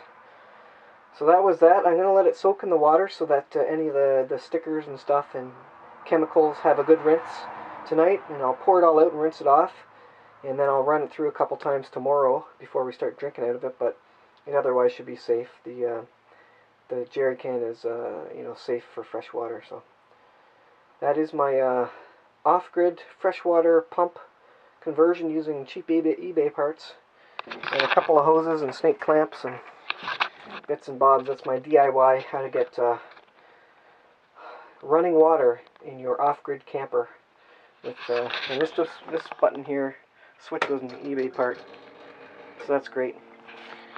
So that was that. I'm going to let it soak in the water so that any of the stickers and stuff and chemicals have a good rinse tonight. And I'll pour it all out and rinse it off. And then I'll run it through a couple times tomorrow before we start drinking out of it. But it otherwise should be safe. The jerry can is safe for fresh water. So that is my off-grid freshwater pump conversion using cheap eBay parts and a couple of hoses and snake clamps and bits and bobs. That's my DIY how to get running water in your off-grid camper. With and this button here switches an eBay part, so that's great.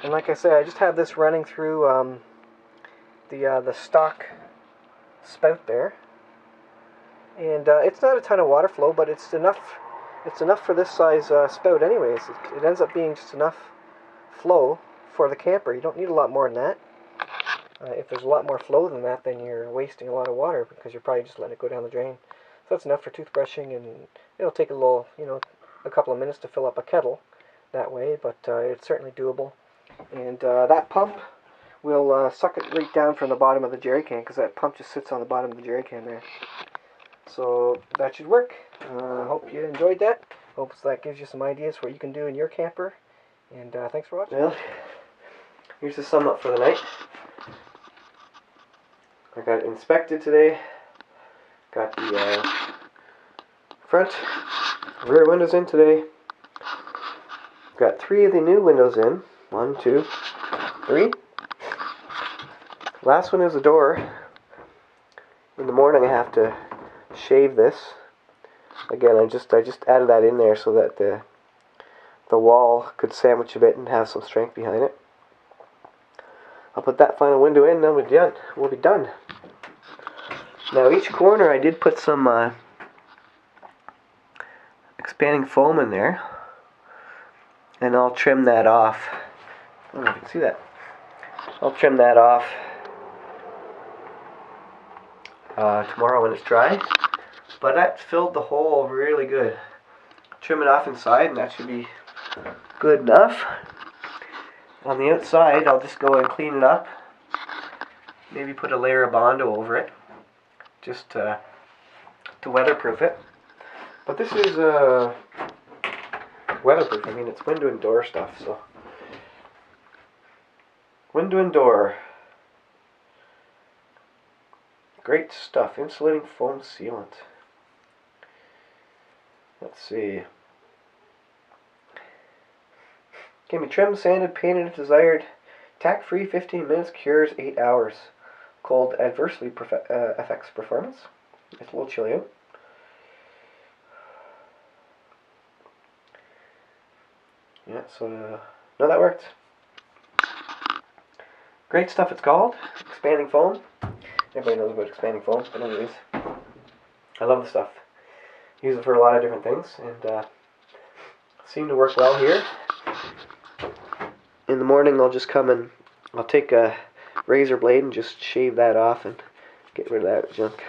And like I said, I just have this running through the stock spout there, and it's not a ton of water flow, but it's enough. It's enough for this size spout, anyways. It ends up being just enough flow for the camper. You don't need a lot more than that. If there's a lot more flow than that, then you're wasting a lot of water because you're probably just letting it go down the drain. So that's enough for toothbrushing, and it'll take a couple of minutes to fill up a kettle that way, but it's certainly doable. And that pump will suck it right down from the bottom of the jerry can, because that pump just sits on the bottom of the jerry can there. So that should work. Hope you enjoyed that. Hope that gives you some ideas for what you can do in your camper. And thanks for watching. Well, here's the sum up for the night. I got it inspected today. Got the front, rear windows in today. Got 3 of the new windows in. 1, 2, 3. Last one is the door. In the morning I have to shave this. Again, I just added that in there so that the wall could sandwich a bit and have some strength behind it. I'll put that final window in, then we'll be done. Now each corner I did put some expanding foam in there, and I'll trim that off. I don't know if you can see that. I'll trim that off tomorrow when it's dry. But that filled the hole really good. Trim it off inside, and that should be good enough. On the outside, I'll just go and clean it up. Maybe put a layer of Bondo over it, just to weatherproof it. But this is weatherproof. I mean, it's window and door stuff, so. Window and door. Great stuff. Insulating foam sealant. Let's see. Can be trimmed, sanded, painted if desired. Tack-free 15 minutes, cures 8 hours. Cold adversely affects performance. It's a little chilly out. Yeah, so no, that worked. Great stuff. It's called expanding foam. Everybody knows about expanding foam, but anyways, I love the stuff. Use it for a lot of different things, and seem to work well here. In the morning, I'll just come and I'll take a razor blade and just shave that off and get rid of that junk.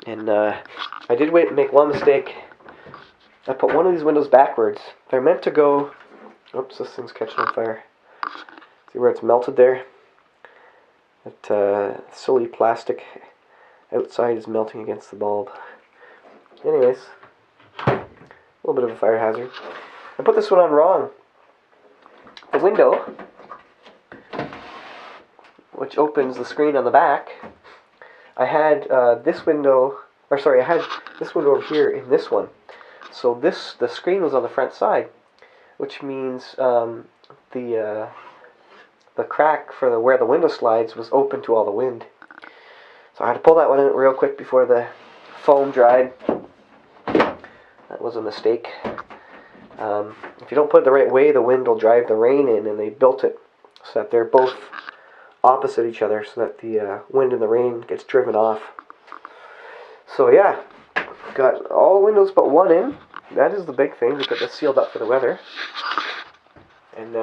And I did make one mistake. I put one of these windows backwards. They're meant to go. Oops, this thing's catching on fire. See where it's melted there? That silly plastic outside is melting against the bulb. Anyways, a little bit of a fire hazard. I put this one on wrong. The window, which opens the screen on the back, I had this window over here in this one. So the screen was on the front side, which means the crack for where the window slides was open to all the wind. So I had to pull that one out real quick before the foam dried. That was a mistake. If you don't put it the right way, the wind will drive the rain in, and they built it so that they're both opposite each other, so that the wind and the rain gets driven off. So yeah, got all the windows but one in. That is the big thing, to get this sealed up for the weather. And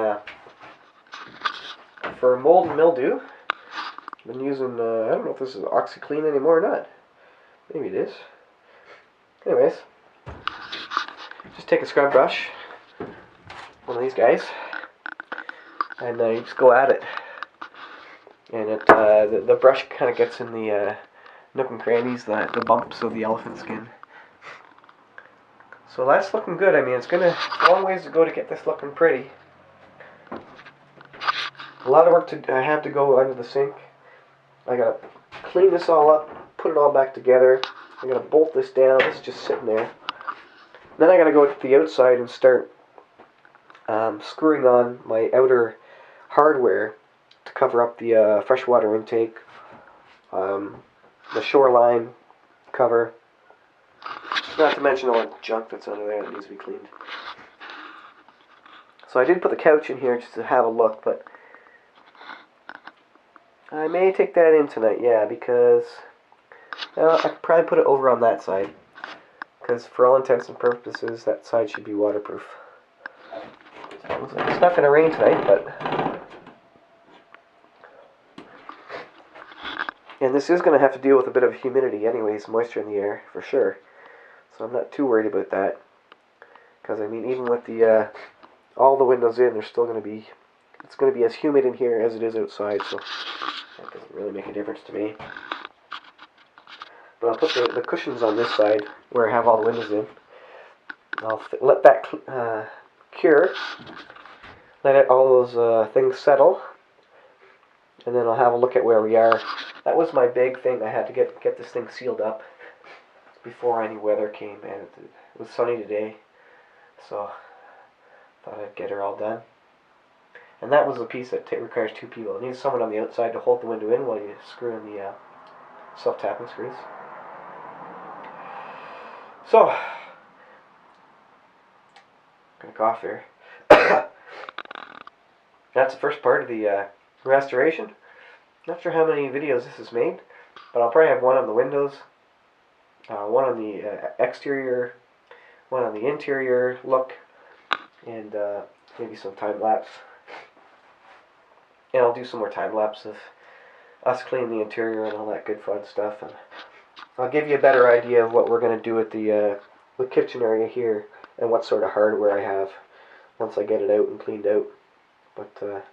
for mold and mildew, I've been using, I don't know if this is OxyClean anymore or not. Maybe it is. Anyways, just take a scrub brush, one of these guys, and you just go at it. And the brush kind of gets in the nook and crannies, the bumps of the elephant skin. So that's looking good. I mean, it's a long ways to go to get this looking pretty. A lot of work I have to go under the sink. I gotta clean this all up, put it all back together. I gotta bolt this down. This is just sitting there. Then I gotta go to the outside and start screwing on my outer hardware to cover up the freshwater intake, the shoreline cover, not to mention all the junk that's under there that needs to be cleaned. So I did put the couch in here just to have a look, but I may take that in tonight, yeah, because I could probably put it over on that side, because for all intents and purposes that side should be waterproof. It's not going to rain tonight, but... And this is going to have to deal with a bit of humidity anyways, moisture in the air, for sure. So I'm not too worried about that. Because, I mean, even with the all the windows in, there's still going to be... It's going to be as humid in here as it is outside, so that doesn't really make a difference to me. But I'll put the cushions on this side, where I have all the windows in. I'll let that cure. Let all those things settle. And then I'll have a look at where we are. That was my big thing. I had to get this thing sealed up before any weather came. And it was sunny today, so I thought I'd get her all done. And that was a piece that requires two people. It needs someone on the outside to hold the window in while you screw in the self-tapping screws. So, I'm gonna cough here. That's the first part of the restoration. Not sure how many videos this has made, but I'll probably have one on the windows, one on the exterior, one on the interior look, and maybe some time lapse. And I'll do some more time lapse of us cleaning the interior and all that good fun stuff. And I'll give you a better idea of what we're going to do with the kitchen area here and what sort of hardware I have once I get it out and cleaned out. But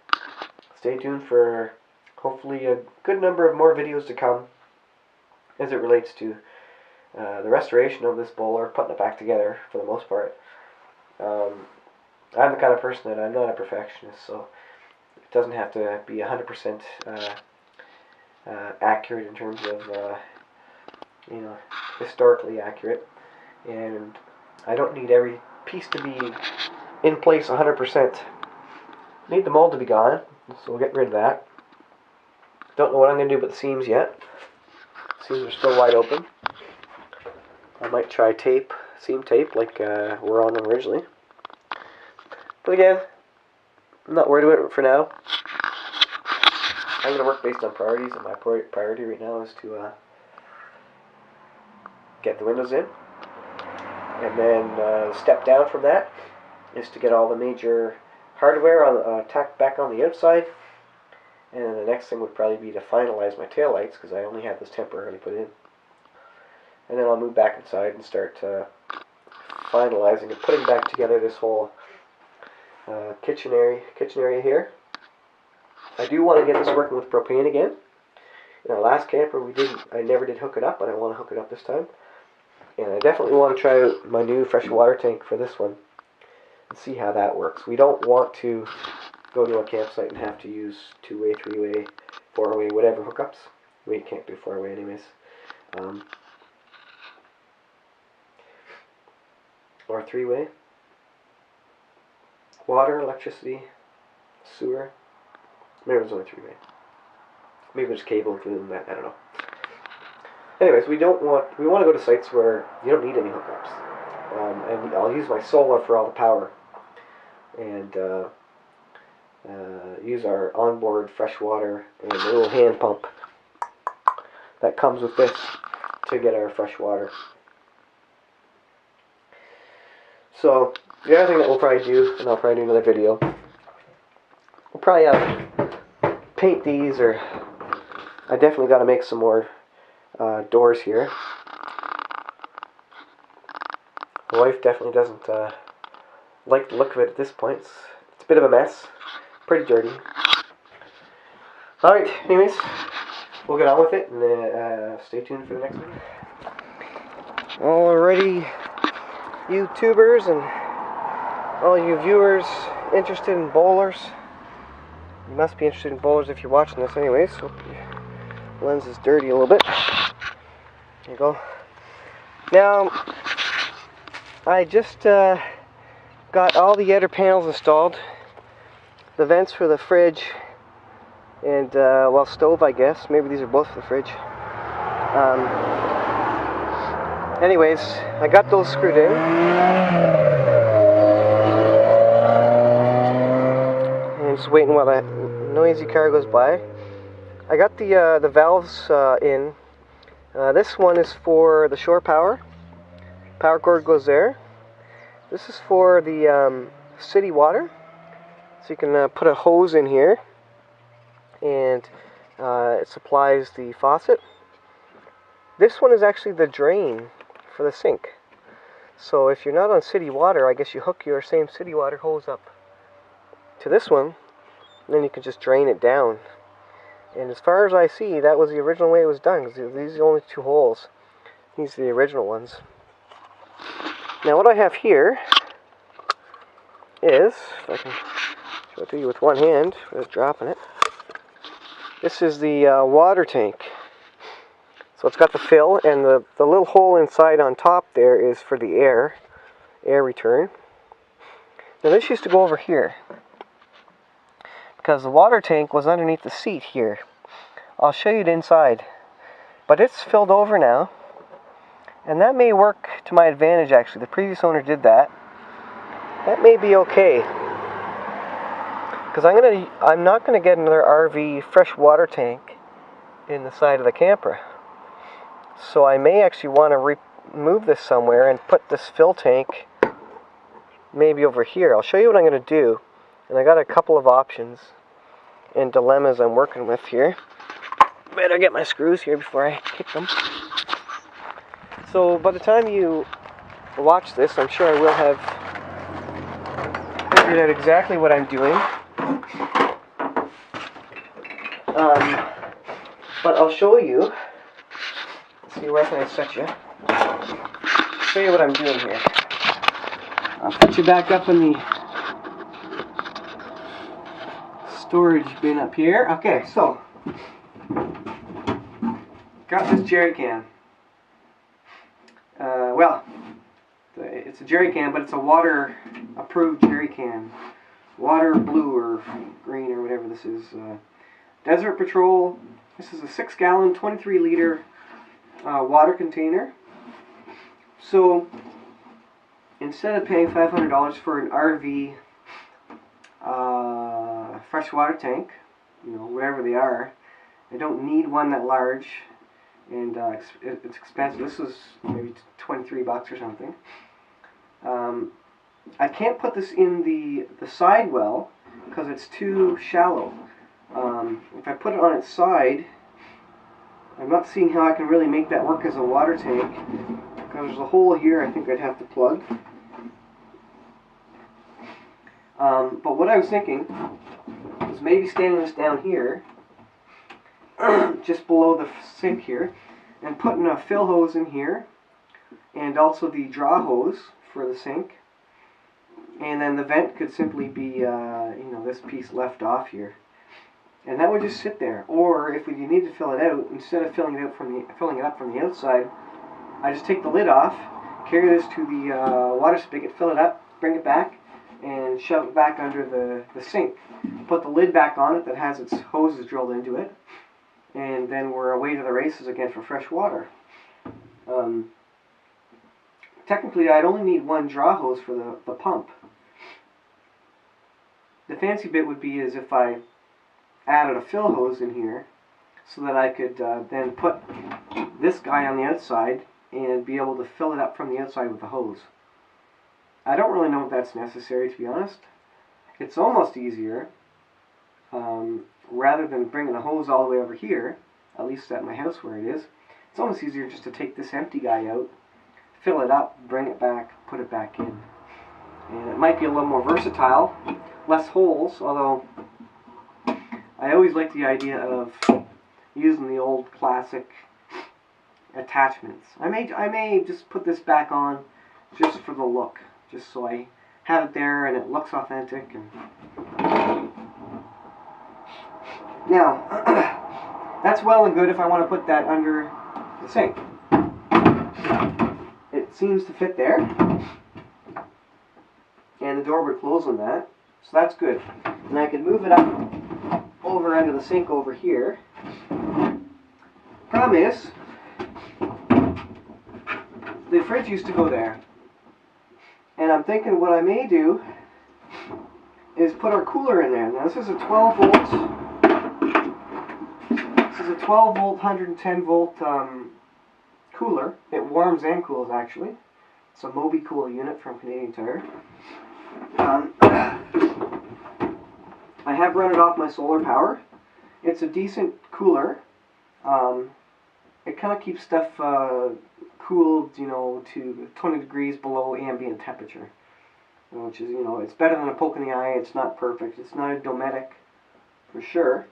stay tuned for hopefully a good number of more videos to come as it relates to the restoration of this bowler, putting it back together for the most part. I'm the kind of person that I'm not a perfectionist, so it doesn't have to be 100% accurate in terms of historically accurate, and I don't need every piece to be in place 100%. Need the mold to be gone, so we'll get rid of that. Don't know what I'm going to do with the seams yet. Seams are still wide open. I might try seam tape like we're on them originally. But again, I'm not worried about it for now. I'm going to work based on priorities, and my priority right now is to get the windows in. And then step down from that is to get all the major hardware tacked back on the outside. And then the next thing would probably be to finalize my taillights, because I only have this temporarily put in. And then I'll move back inside and start finalizing and putting back together this whole kitchen area here. I do want to get this working with propane again. In our last camper I never did hook it up, but I want to hook it up this time. And I definitely want to try out my new fresh water tank for this one and see how that works. We don't want to go to a campsite and have to use 2-way, 3-way, 4-way, whatever hookups. We can't do 4-way anyways. Or 3-way. Water, electricity, sewer. Maybe it's only 3-way. Maybe there's cable included in that, I don't know. Anyways, we want to go to sites where you don't need any hookups. And I'll use my solar for all the power. And use our onboard fresh water and a little hand pump that comes with this to get our fresh water. So the other thing that we'll probably do, and I'll probably do another video, we'll probably paint these, or I definitely got to make some more doors here. My wife definitely doesn't like the look of it at this point. It's a bit of a mess. Pretty dirty. Alright, anyways, we'll get on with it and stay tuned for the next video. Alrighty, YouTubers and all you viewers interested in bowlers. You must be interested in bowlers if you're watching this anyways. Hope your lens is dirty a little bit. There you go. Now, I just got all the header panels installed. The vents for the fridge and, well, stove, I guess. Maybe these are both for the fridge. Anyways, I got those screwed in. And just waiting while that noisy car goes by. I got the valves in. This one is for the shore power. Power cord goes there. This is for the city water. So you can put a hose in here and it supplies the faucet. This one is actually the drain for the sink. So if you're not on city water, I guess you hook your same city water hose up to this one, and then you can just drain it down. And as far as I see, that was the original way it was done, because these are the only two holes. These are the original ones. Now what I have here is, if I can show it to you with one hand without dropping it, this is the water tank. So it's got the fill, and the little hole inside on top there is for the air return. Now this used to go over here, because the water tank was underneath the seat here. I'll show you it inside. But it's filled over now, and that may work to my advantage actually. The previous owner did that. That may be okay. Because I'm not gonna get another RV fresh water tank in the side of the camper. So I may actually want to remove this somewhere and put this fill tank maybe over here. I'll show you what I'm going to do. And I got a couple of options and dilemmas I'm working with here. Better get my screws here before I kick them. So by the time you watch this, I'm sure I will have figured out exactly what I'm doing. But I'll show you. Let's see, where can I set you? Show you what I'm doing here. I'll put you back up in the storage bin up here. Okay, so got this jerry can. Well, it's a jerry can, but it's a water approved jerry can. Water blue or green or whatever this is. Desert Patrol. This is a 6-gallon, 23-liter water container. So instead of paying $500 for an RV freshwater tank, you know, whatever they are, I don't need one that large, and it's expensive. This was maybe $23 or something. I can't put this in the side well because it's too shallow. If I put it on its side, I'm not seeing how I can really make that work as a water tank, because there's a hole here I think I'd have to plug. But what I was thinking was maybe standing this down here, just below the sink here, and putting a fill hose in here, and also the draw hose for the sink, and then the vent could simply be, you know, this piece left off here. And that would just sit there. Or if we need to fill it out, instead of filling it up from the outside, I just take the lid off, carry this to the water spigot, fill it up, bring it back, and shove it back under the sink. Put the lid back on it that has its hoses drilled into it, and then we're away to the races again for fresh water. Technically, I'd only need one draw hose for the pump. The fancy bit would be is if I added a fill hose in here so that I could then put this guy on the outside and be able to fill it up from the outside with the hose. I don't really know if that's necessary, to be honest. It's almost easier, rather than bringing the hose all the way over here, at least at my house where it is, it's almost easier just to take this empty guy out, fill it up, bring it back, put it back in. And it might be a little more versatile, less holes, although I always like the idea of using the old classic attachments. I may just put this back on just for the look, just so I have it there and it looks authentic. And now, that's well and good if I want to put that under the sink. It seems to fit there, and the door would close on that, so that's good. And I can move it up over under the sink over here. Problem is, the fridge used to go there, and I'm thinking what I may do is put our cooler in there. Now this is a 12 volt. This is a 12 volt, 110 volt cooler. It warms and cools actually. It's a Moby Cool unit from Canadian Tire. I have run it off my solar power. It's a decent cooler. It kind of keeps stuff cooled, to 20 degrees below ambient temperature, which is, it's better than a poke in the eye. It's not perfect. It's not a Dometic for sure.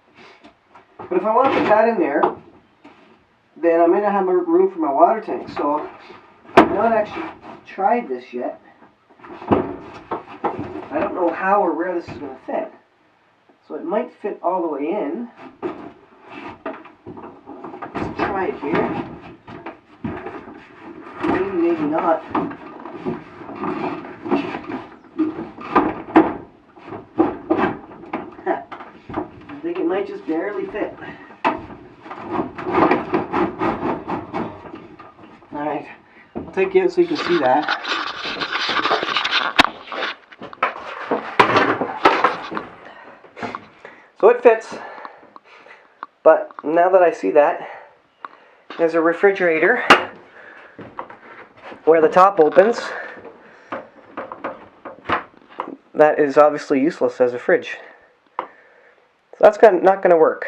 But if I want to put that in there, then I may not have room for my water tank. So I've not actually tried this yet. I don't know how or where this is going to fit. So it might fit all the way in. Let's try it here. Maybe, maybe not. I think it might just barely fit. Alright, I'll take it out so you can see that. So it fits, but now that I see that, there's a refrigerator where the top opens. That is obviously useless as a fridge. So that's not going to work,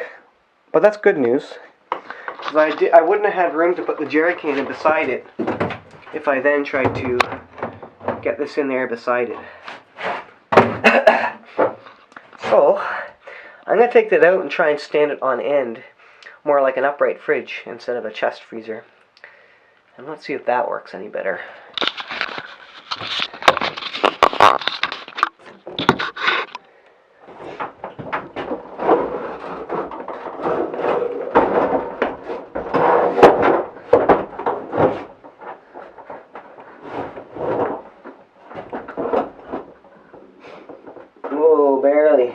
but that's good news. Because I wouldn't have had room to put the jerry can in beside it if I then tried to get this in there beside it. So I'm going to take that out and try and stand it on end, more like an upright fridge instead of a chest freezer. And let's see if that works any better. Whoa, barely.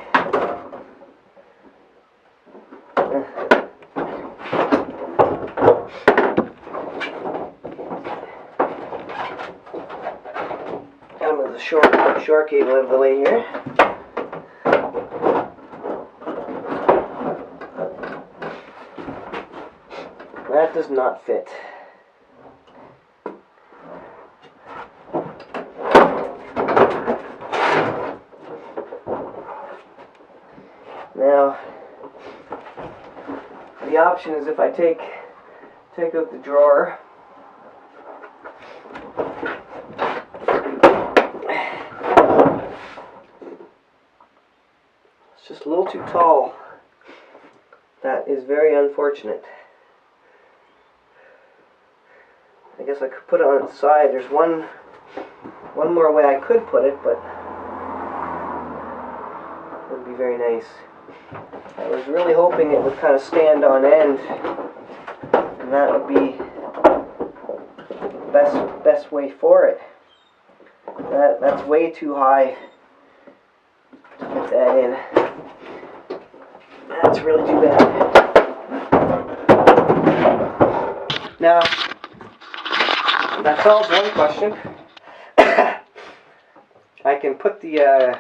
The short cable out of the way here. That does not fit. Now, the option is if I take out the drawer. It's just a little too tall. That is very unfortunate. I guess I could put it on its side. There's one more way I could put it, but it would be very nice. I was really hoping it would kind of stand on end, and that would be the best way for it. That's way too high to fit that in. That's really too bad. Now, that solves one question. I can put the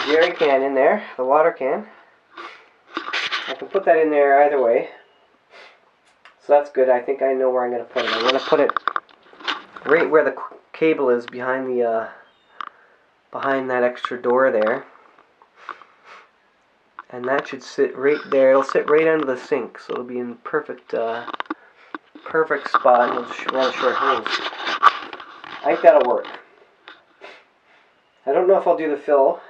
jerry can in there, the water can. I can put that in there either way. So that's good. I think I know where I'm going to put it. I'm going to put it right where the cable is behind the behind that extra door there. And that should sit right there. It'll sit right under the sink, so it'll be in perfect perfect spot and we'll run short hose. I think that'll work. I don't know if I'll do the fill.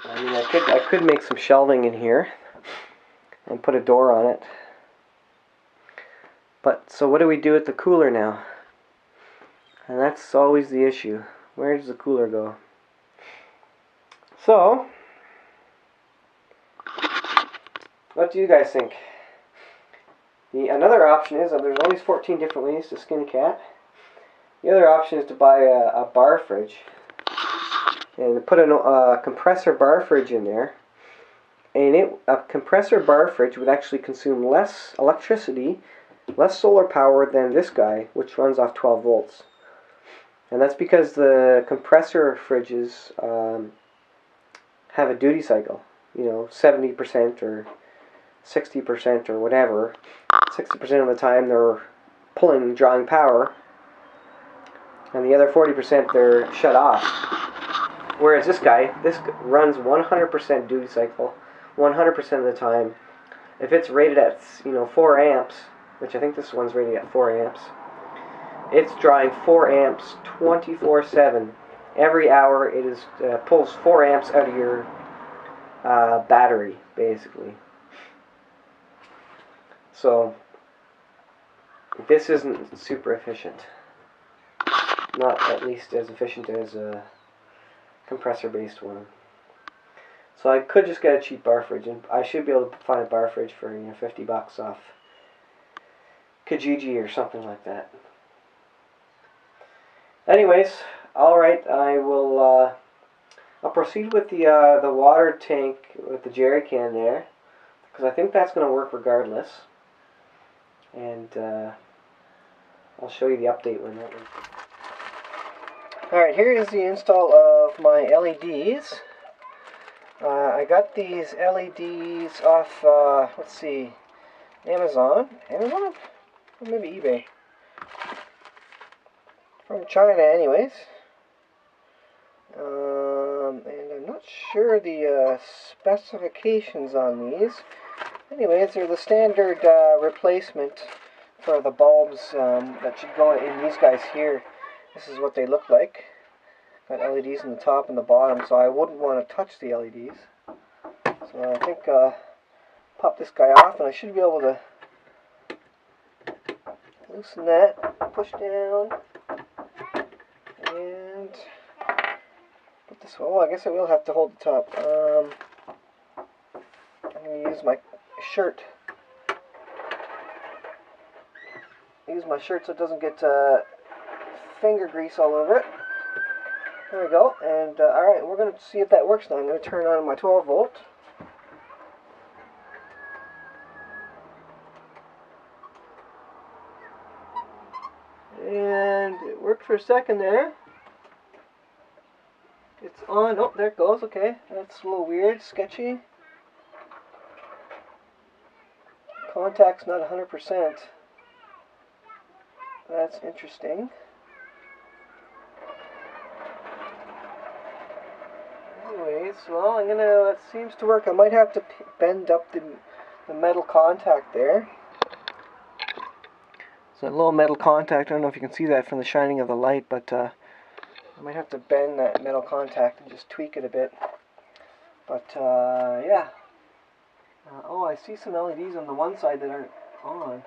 I mean, I could make some shelving in here and put a door on it. But, so what do we do with the cooler now? And that's always the issue. Where does the cooler go? So, what do you guys think? Another option is, there's always 14 different ways to skin a cat. The other option is to buy a bar fridge. And to put a compressor bar fridge in there. And a compressor bar fridge would actually consume less electricity, less solar power than this guy, which runs off 12 volts. And that's because the compressor fridges have a duty cycle. You know, 70% or 60% or whatever. 60% of the time they're drawing power. And the other 40% they're shut off. Whereas this runs 100% duty cycle, 100% of the time. If it's rated at 4 amps, which I think this one's rated at 4 amps, it's drawing 4 amps 24/7. Every hour it pulls 4 amps out of your battery, basically. So this isn't super efficient. Not at least as efficient as a compressor-based one. So I could just get a cheap bar fridge, and I should be able to find a bar fridge for $50 off Kijiji or something like that. Anyways, all right, I'll proceed with the water tank with the jerry can there, because I think that's going to work regardless. And I'll show you the update when that works. Alright, here is the install of my LEDs. I got these LEDs off, let's see, Amazon? Or maybe eBay. From China anyways. And I'm not sure the specifications on these. Anyways, they're the standard replacement for the bulbs that should go in these guys here. This is what they look like. Got LEDs in the top and the bottom, so I wouldn't want to touch the LEDs. So I think pop this guy off, and I should be able to loosen that, push down, and put this. Oh, I guess I will have to hold the top. I'm going to use my shirt. Use my shirt so it doesn't get finger grease all over it. There we go. And alright, we're going to see if that works now. I'm going to turn on my 12 volt. And it worked for a second there. It's on. Oh, there it goes. Okay. That's a little weird, sketchy. Contact's not 100%. That's interesting. Anyways, well, that seems to work. I might have to bend up the metal contact there. So a little metal contact, I don't know if you can see that from the shining of the light, but I might have to bend that metal contact and just tweak it a bit. But yeah. Oh, I see some LEDs on the one side that aren't on.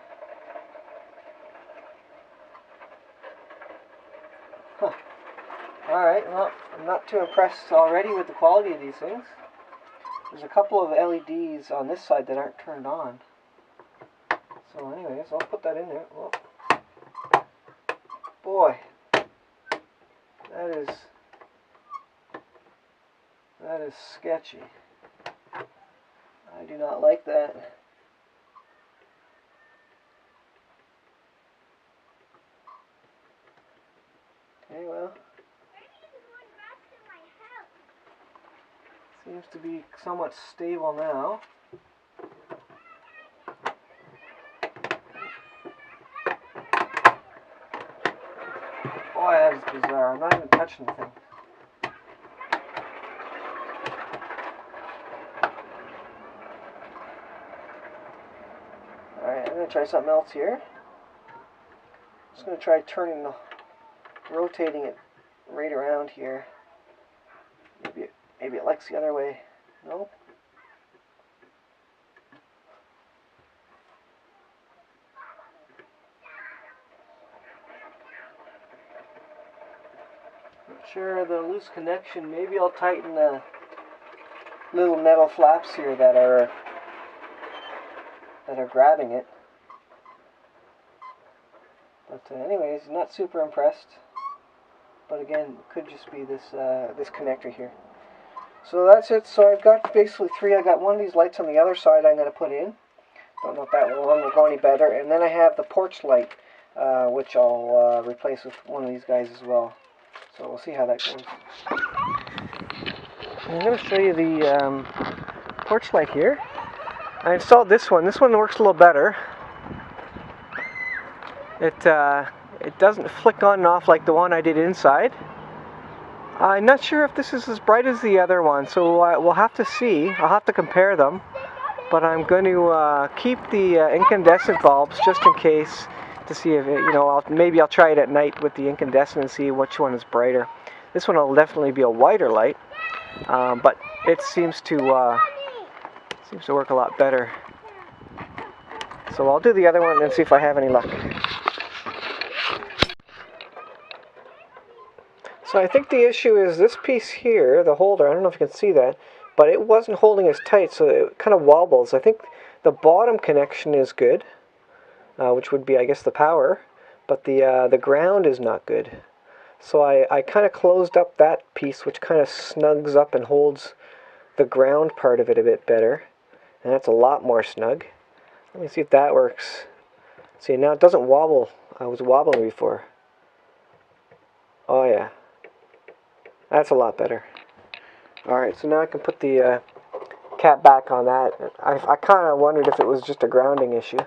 Huh. Alright, well, I'm not too impressed already with the quality of these things. There's a couple of LEDs on this side that aren't turned on. So anyways, I'll put that in there. Whoa. Boy, that is sketchy. I do not like that. Okay, well, seems to be somewhat stable now. Boy, that is bizarre. I'm not even touching the thing. going to try something else here. Just going to try rotating it right around here. Maybe it likes the other way. Nope. Not sure of the loose connection. Maybe I'll tighten the little metal flaps here that are grabbing it. But anyways, not super impressed. But again, it could just be this this connector here. So that's it. So I've got basically three. I got one of these lights on the other side I'm going to put in. Don't know if that one will go any better. And then I have the porch light, which I'll replace with one of these guys as well. So we'll see how that goes. I'm going to show you the porch light here. I installed this one. This one works a little better. It doesn't flick on and off like the one I did inside. I'm not sure if this is as bright as the other one, so we'll have to see. I'll have to compare them. But I'm going to keep the incandescent bulbs just in case to see if maybe I'll try it at night with the incandescent and see which one is brighter. This one will definitely be a whiter light, but it seems to work a lot better. So I'll do the other one and see if I have any luck. So I think the issue is this piece here, the holder. I don't know if you can see that, but it wasn't holding as tight, so it kind of wobbles. I think the bottom connection is good, which would be, I guess, the power, but the ground is not good. So I kind of closed up that piece, which kind of snugs up and holds the ground part of it a bit better, and that's a lot more snug. Let me see if that works. See, now it doesn't wobble. I was wobbling before. Oh yeah. That's a lot better. Alright, so now I can put the cap back on that. I kind of wondered if it was just a grounding issue.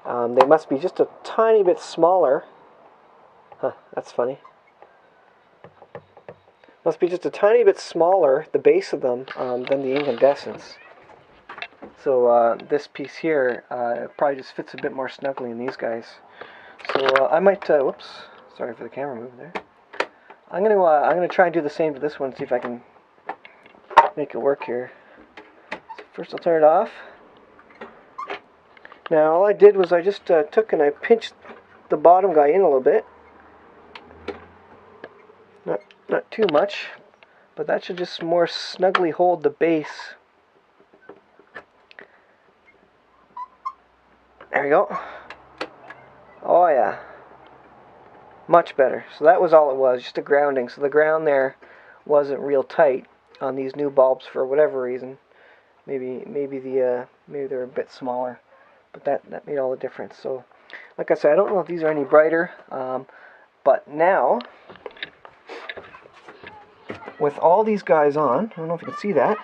They must be just a tiny bit smaller. Huh, that's funny. Must be just a tiny bit smaller, the base of them, than the incandescents. So this piece here probably just fits a bit more snugly in these guys. So I might, whoops, sorry for the camera moving there. I'm gonna try and do the same to this one, see if I can make it work here. So first I'll turn it off. Now all I did was I just took and I pinched the bottom guy in a little bit. Not too much, but that should just more snugly hold the base. There we go. Oh yeah. Much better. So that was all it was, just a grounding. So the ground there wasn't real tight on these new bulbs for whatever reason. Maybe they're a bit smaller, but that made all the difference. So, like I said, I don't know if these are any brighter, but now with all these guys on, I don't know if you can see that.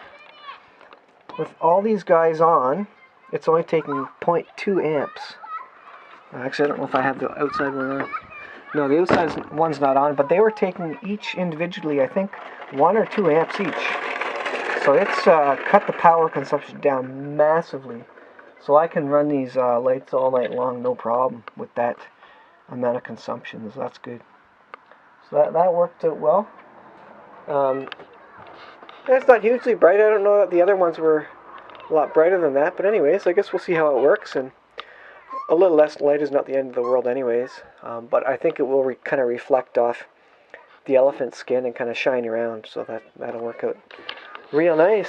With all these guys on, it's only taking 0.2 amps. Actually, I don't know if I have the outside one on. No, the outside one's not on, but they were taking each individually, I think, 1 or 2 amps each. So it's cut the power consumption down massively. So I can run these lights all night long, no problem, with that amount of consumption. So that's good. So that worked out well. It's not hugely bright. I don't know that the other ones were a lot brighter than that, but anyways, I guess we'll see how it works. And a little less light is not the end of the world anyways, but I think it will kind of reflect off the elephant skin and kind of shine around, so that'll work out real nice.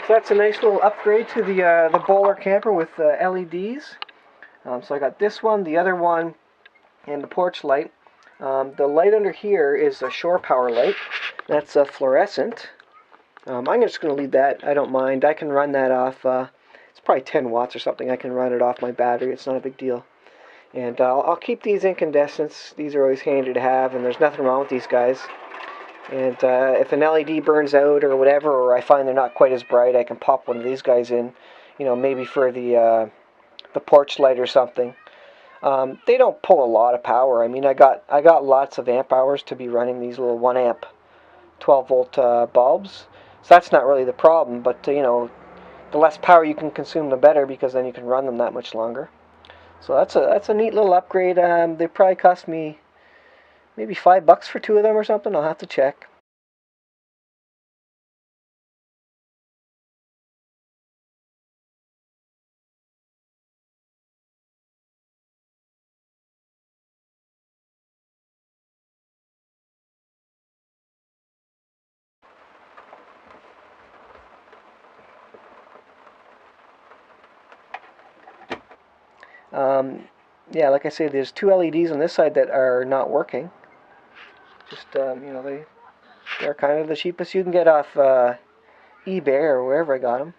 So that's a nice little upgrade to the Boler camper with LEDs. So I got this one, the other one, and the porch light. The light under here is a shore power light. That's a fluorescent. I'm just going to leave that. I don't mind. I can run that off. It's probably 10 watts or something. I can run it off my battery. It's not a big deal. And I'll keep these incandescents. These are always handy to have, and there's nothing wrong with these guys. And if an LED burns out or whatever, or I find they're not quite as bright, I can pop one of these guys in. You know, maybe for the porch light or something. They don't pull a lot of power. I mean, I got lots of amp hours to be running these little 1 amp 12 volt bulbs. So that's not really the problem, but you know, the less power you can consume, the better, because then you can run them that much longer. So that's a neat little upgrade. They probably cost me maybe $5 for 2 of them or something. I'll have to check. Yeah, like I say, there's 2 LEDs on this side that are not working. Just, they're kind of the cheapest you can get off eBay or wherever I got them.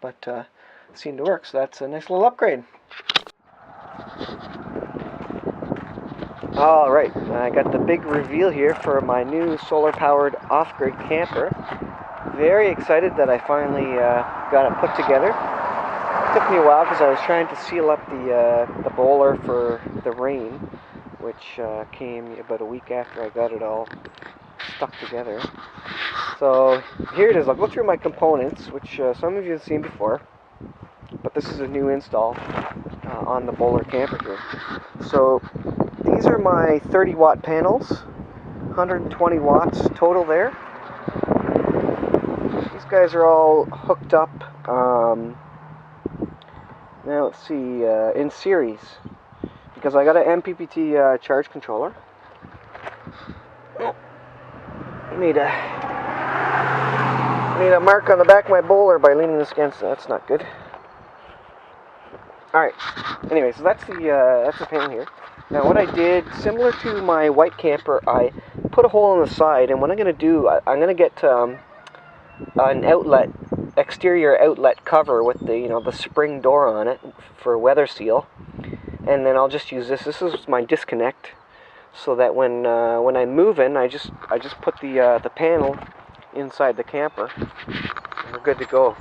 But it seemed to work, so that's a nice little upgrade. Alright, I got the big reveal here for my new solar-powered off-grid camper. Very excited that I finally got it put together. It took me a while because I was trying to seal up the Boler for the rain, which came about a week after I got it all stuck together. So here it is. I'll go through my components, which some of you have seen before, but this is a new install on the Boler camper here. So these are my 30-watt panels, 120 watts total there. These guys are all hooked up, now let's see, in series, because I got an MPPT charge controller. Oh, made a mark on the back of my Boler by leaning this against it. That's not good. Alright, anyway, so that's the panel here. Now what I did, similar to my white camper, I put a hole in the side, and what I'm going to do, I'm going to get an exterior outlet cover with the spring door on it for weather seal, and then I'll just use this. This is my disconnect, so that when I'm moving, I just put the panel inside the camper, and we're good to go.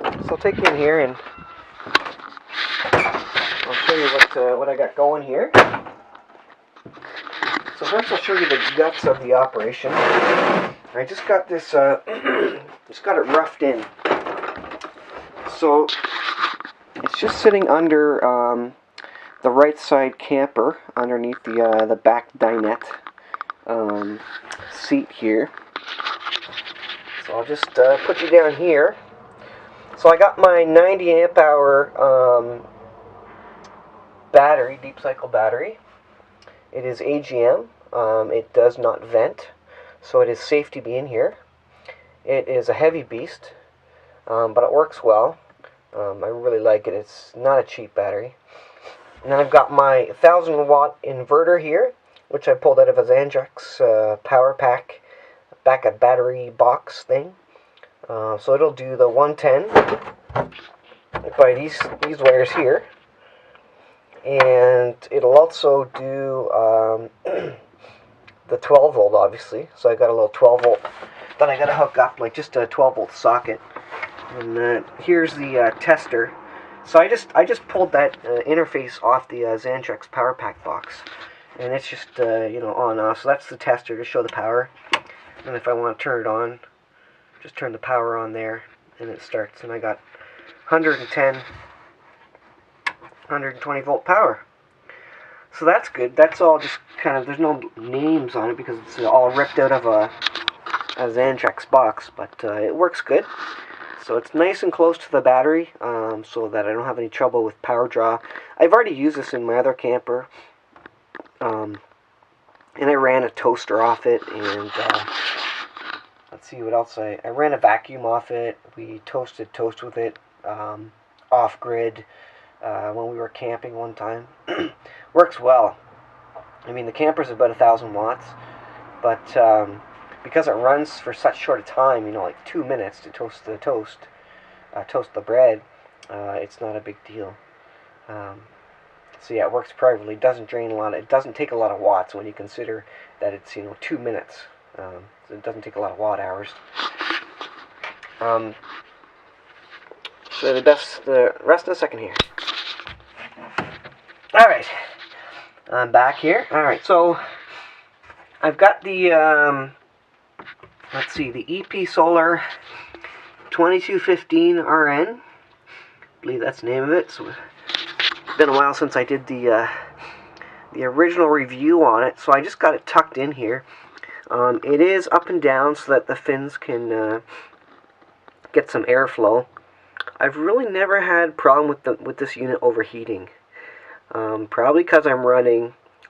So I'll take you in here and I'll show you what I got going here. So first I'll show you the guts of the operation. I just got this, just got it roughed in. So it's just sitting under the right side camper, underneath the back dinette seat here. So I'll just put you down here. So I got my 90 amp hour battery, deep cycle battery. It is AGM. It does not vent, so it is safe to be in here. It is a heavy beast, but it works well. I really like it. It's not a cheap battery. And then I've got my 1000-watt inverter here, which I pulled out of a Xantrex power pack backup battery box thing. So it'll do the 110 by these wires here. And it'll also do the 12 volt, obviously. So I got a little 12 volt that I got to hook up, like just a 12 volt socket. And here's the tester. So I just pulled that interface off the Xantrex power pack box, and it's just on and off. So that's the tester to show the power. And if I want to turn it on, just turn the power on there, and it starts. And I got 110. 120 volt power. So that's good. That's all just kind of, there's no names on it because it's all ripped out of a Xantrex box, but it works good. So it's nice and close to the battery, so that I don't have any trouble with power draw. I've already used this in my other camper, and I ran a toaster off it, and let's see what else I ran a vacuum off it. We toasted toast with it, off grid. When we were camping one time. Works well. I mean, the camper's about 1000 watts, but because it runs for such short a time, like 2 minutes to toast the bread, it's not a big deal. So yeah, it works perfectly. It doesn't drain a lot. It doesn't take a lot of watts when you consider that it's 2 minutes. So it doesn't take a lot of watt hours. So the rest in a second here. Alright, I'm back here. Alright, so I've got the, let's see, the EP Solar 2215 RN. I believe that's the name of it. So it's been a while since I did the original review on it, so I just got it tucked in here. It is up and down so that the fins can get some airflow. I've really never had a problem with this unit overheating. Probably because I'm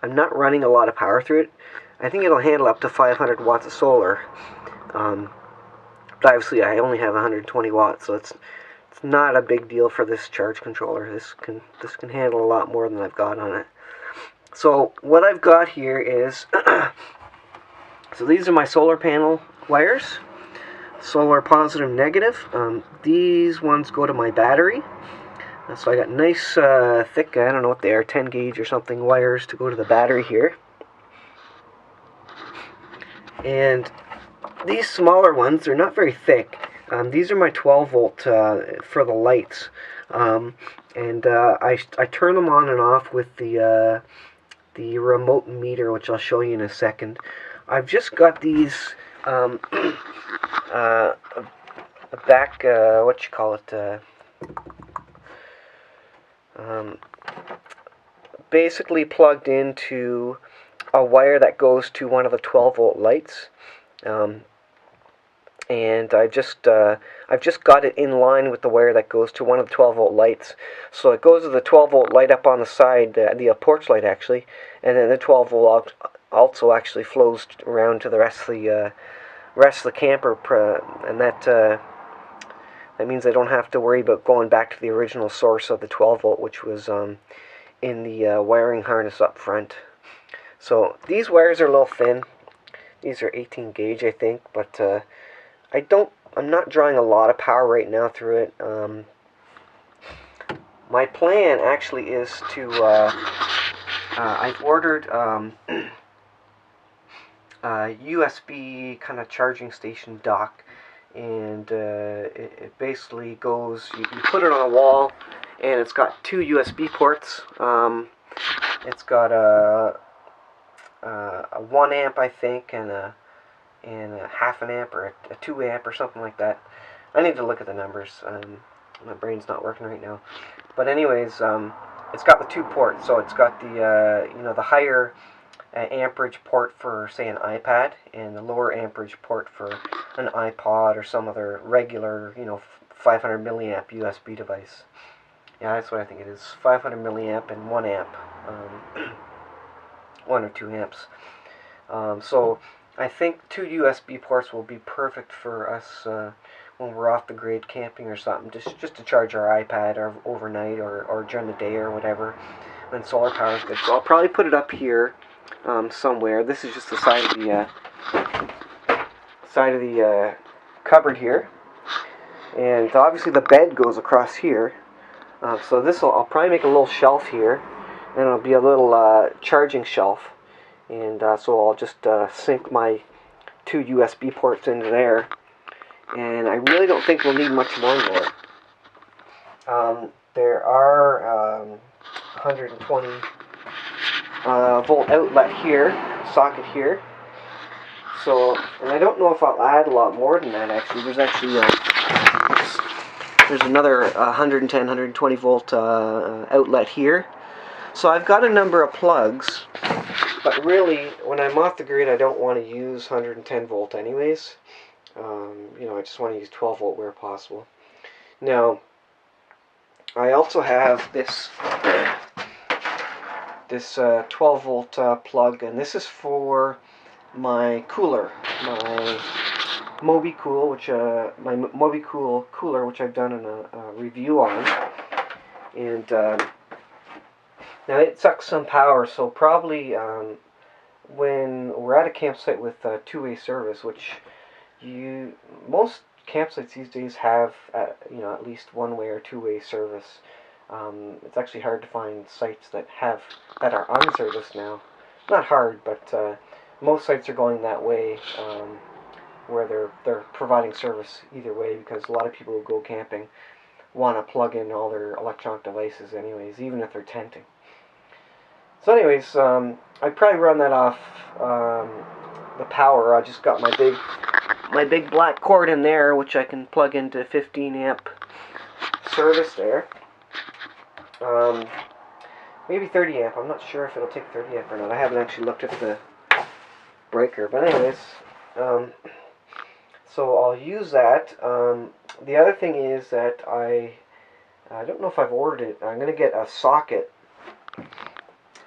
not running a lot of power through it. I think it'll handle up to 500 watts of solar. But obviously I only have 120 watts, so it's not a big deal for this charge controller. This can handle a lot more than I've got on it. So what I've got here is so these are my solar panel wires. Solar positive, negative. These ones go to my battery. So I got nice thick, I don't know what they are, 10 gauge or something wires to go to the battery here. And these smaller ones, they're not very thick. These are my 12 volt for the lights. I turn them on and off with the remote meter, which I'll show you in a second. I've just got these back, what you call it, basically plugged into a wire that goes to one of the 12 volt lights. And I've just got it in line with the wire that goes to one of the 12 volt lights. So it goes to the 12 volt light up on the side, the porch light actually, and then the 12 volt also actually flows around to the rest of the camper, and that means I don't have to worry about going back to the original source of the 12 volt, which was in the wiring harness up front. So these wires are a little thin. These are 18 gauge, I think, but I'm not drawing a lot of power right now through it. My plan actually is to I've ordered a USB kind of charging station dock, and it basically goes, you put it on a wall, and it's got two USB ports. It's got a 1 amp, I think, and a half an amp or a 2 amp or something like that. I need to look at the numbers. My brain's not working right now. But anyways, it's got the two ports. So it's got the the higher amperage port for, say, an iPad, and the lower amperage port for an iPod or some other regular 500 milliamp USB device. Yeah, that's what I think it is. 500 milliamp and 1 amp. 1 or 2 amps. So I think two USB ports will be perfect for us when we're off the grid camping or something, just to charge our iPad or overnight or during the day or whatever, when solar power is good. So I'll probably put it up here somewhere. This is just the side of the cupboard here, and obviously the bed goes across here. So I'll probably make a little shelf here, and it'll be a little charging shelf. And so I'll just sink my two USB ports into there. And I really don't think we'll need much more than that. There are 120 volt outlet here, socket here. So, and I don't know if I'll add a lot more than that actually. There's another 110, 120 volt outlet here. So I've got a number of plugs. But really, when I'm off the grid, I don't want to use 110 volt anyways. I just want to use 12 volt where possible. Now, I also have this 12 volt plug, and this is for my cooler, my MobiCool, cooler, which I've done a review on, and now it sucks some power, so probably when we're at a campsite with two-way service, which most campsites these days have at least one-way or two-way service. It's actually hard to find sites that are unserviced now. Not hard, but most sites are going that way, where they're providing service either way, because a lot of people who go camping want to plug in all their electronic devices anyways, even if they're tenting. So anyways, I'd probably run that off the power. I just got my big my big black cord in there, which I can plug into 15 amp service there. Maybe 30 amp. I'm not sure if it'll take 30 amp or not. I haven't actually looked at the breaker. But anyways, so I'll use that. The other thing is that I don't know if I've ordered it. I'm going to get a socket.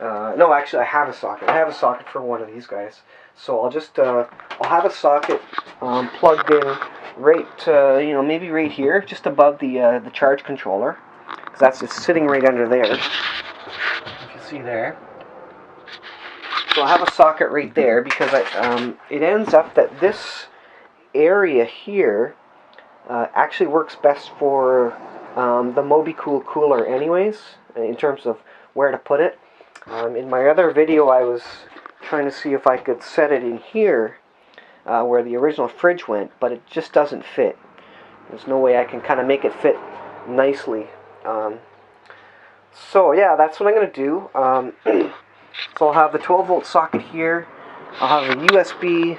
No, actually I have a socket. I have a socket for one of these guys. So I'll just, I'll have a socket plugged in right, maybe right here, just above the charge controller. Because that's just sitting right under there. You can see there. So I have a socket right there because it ends up that this area here actually works best for the MobiCool cooler anyways, in terms of where to put it. In my other video I was trying to see if I could set it in here where the original fridge went, but it just doesn't fit. There's no way I can kind of make it fit nicely. So yeah, that's what I'm going to do. So I'll have the 12 volt socket here. I'll have a USB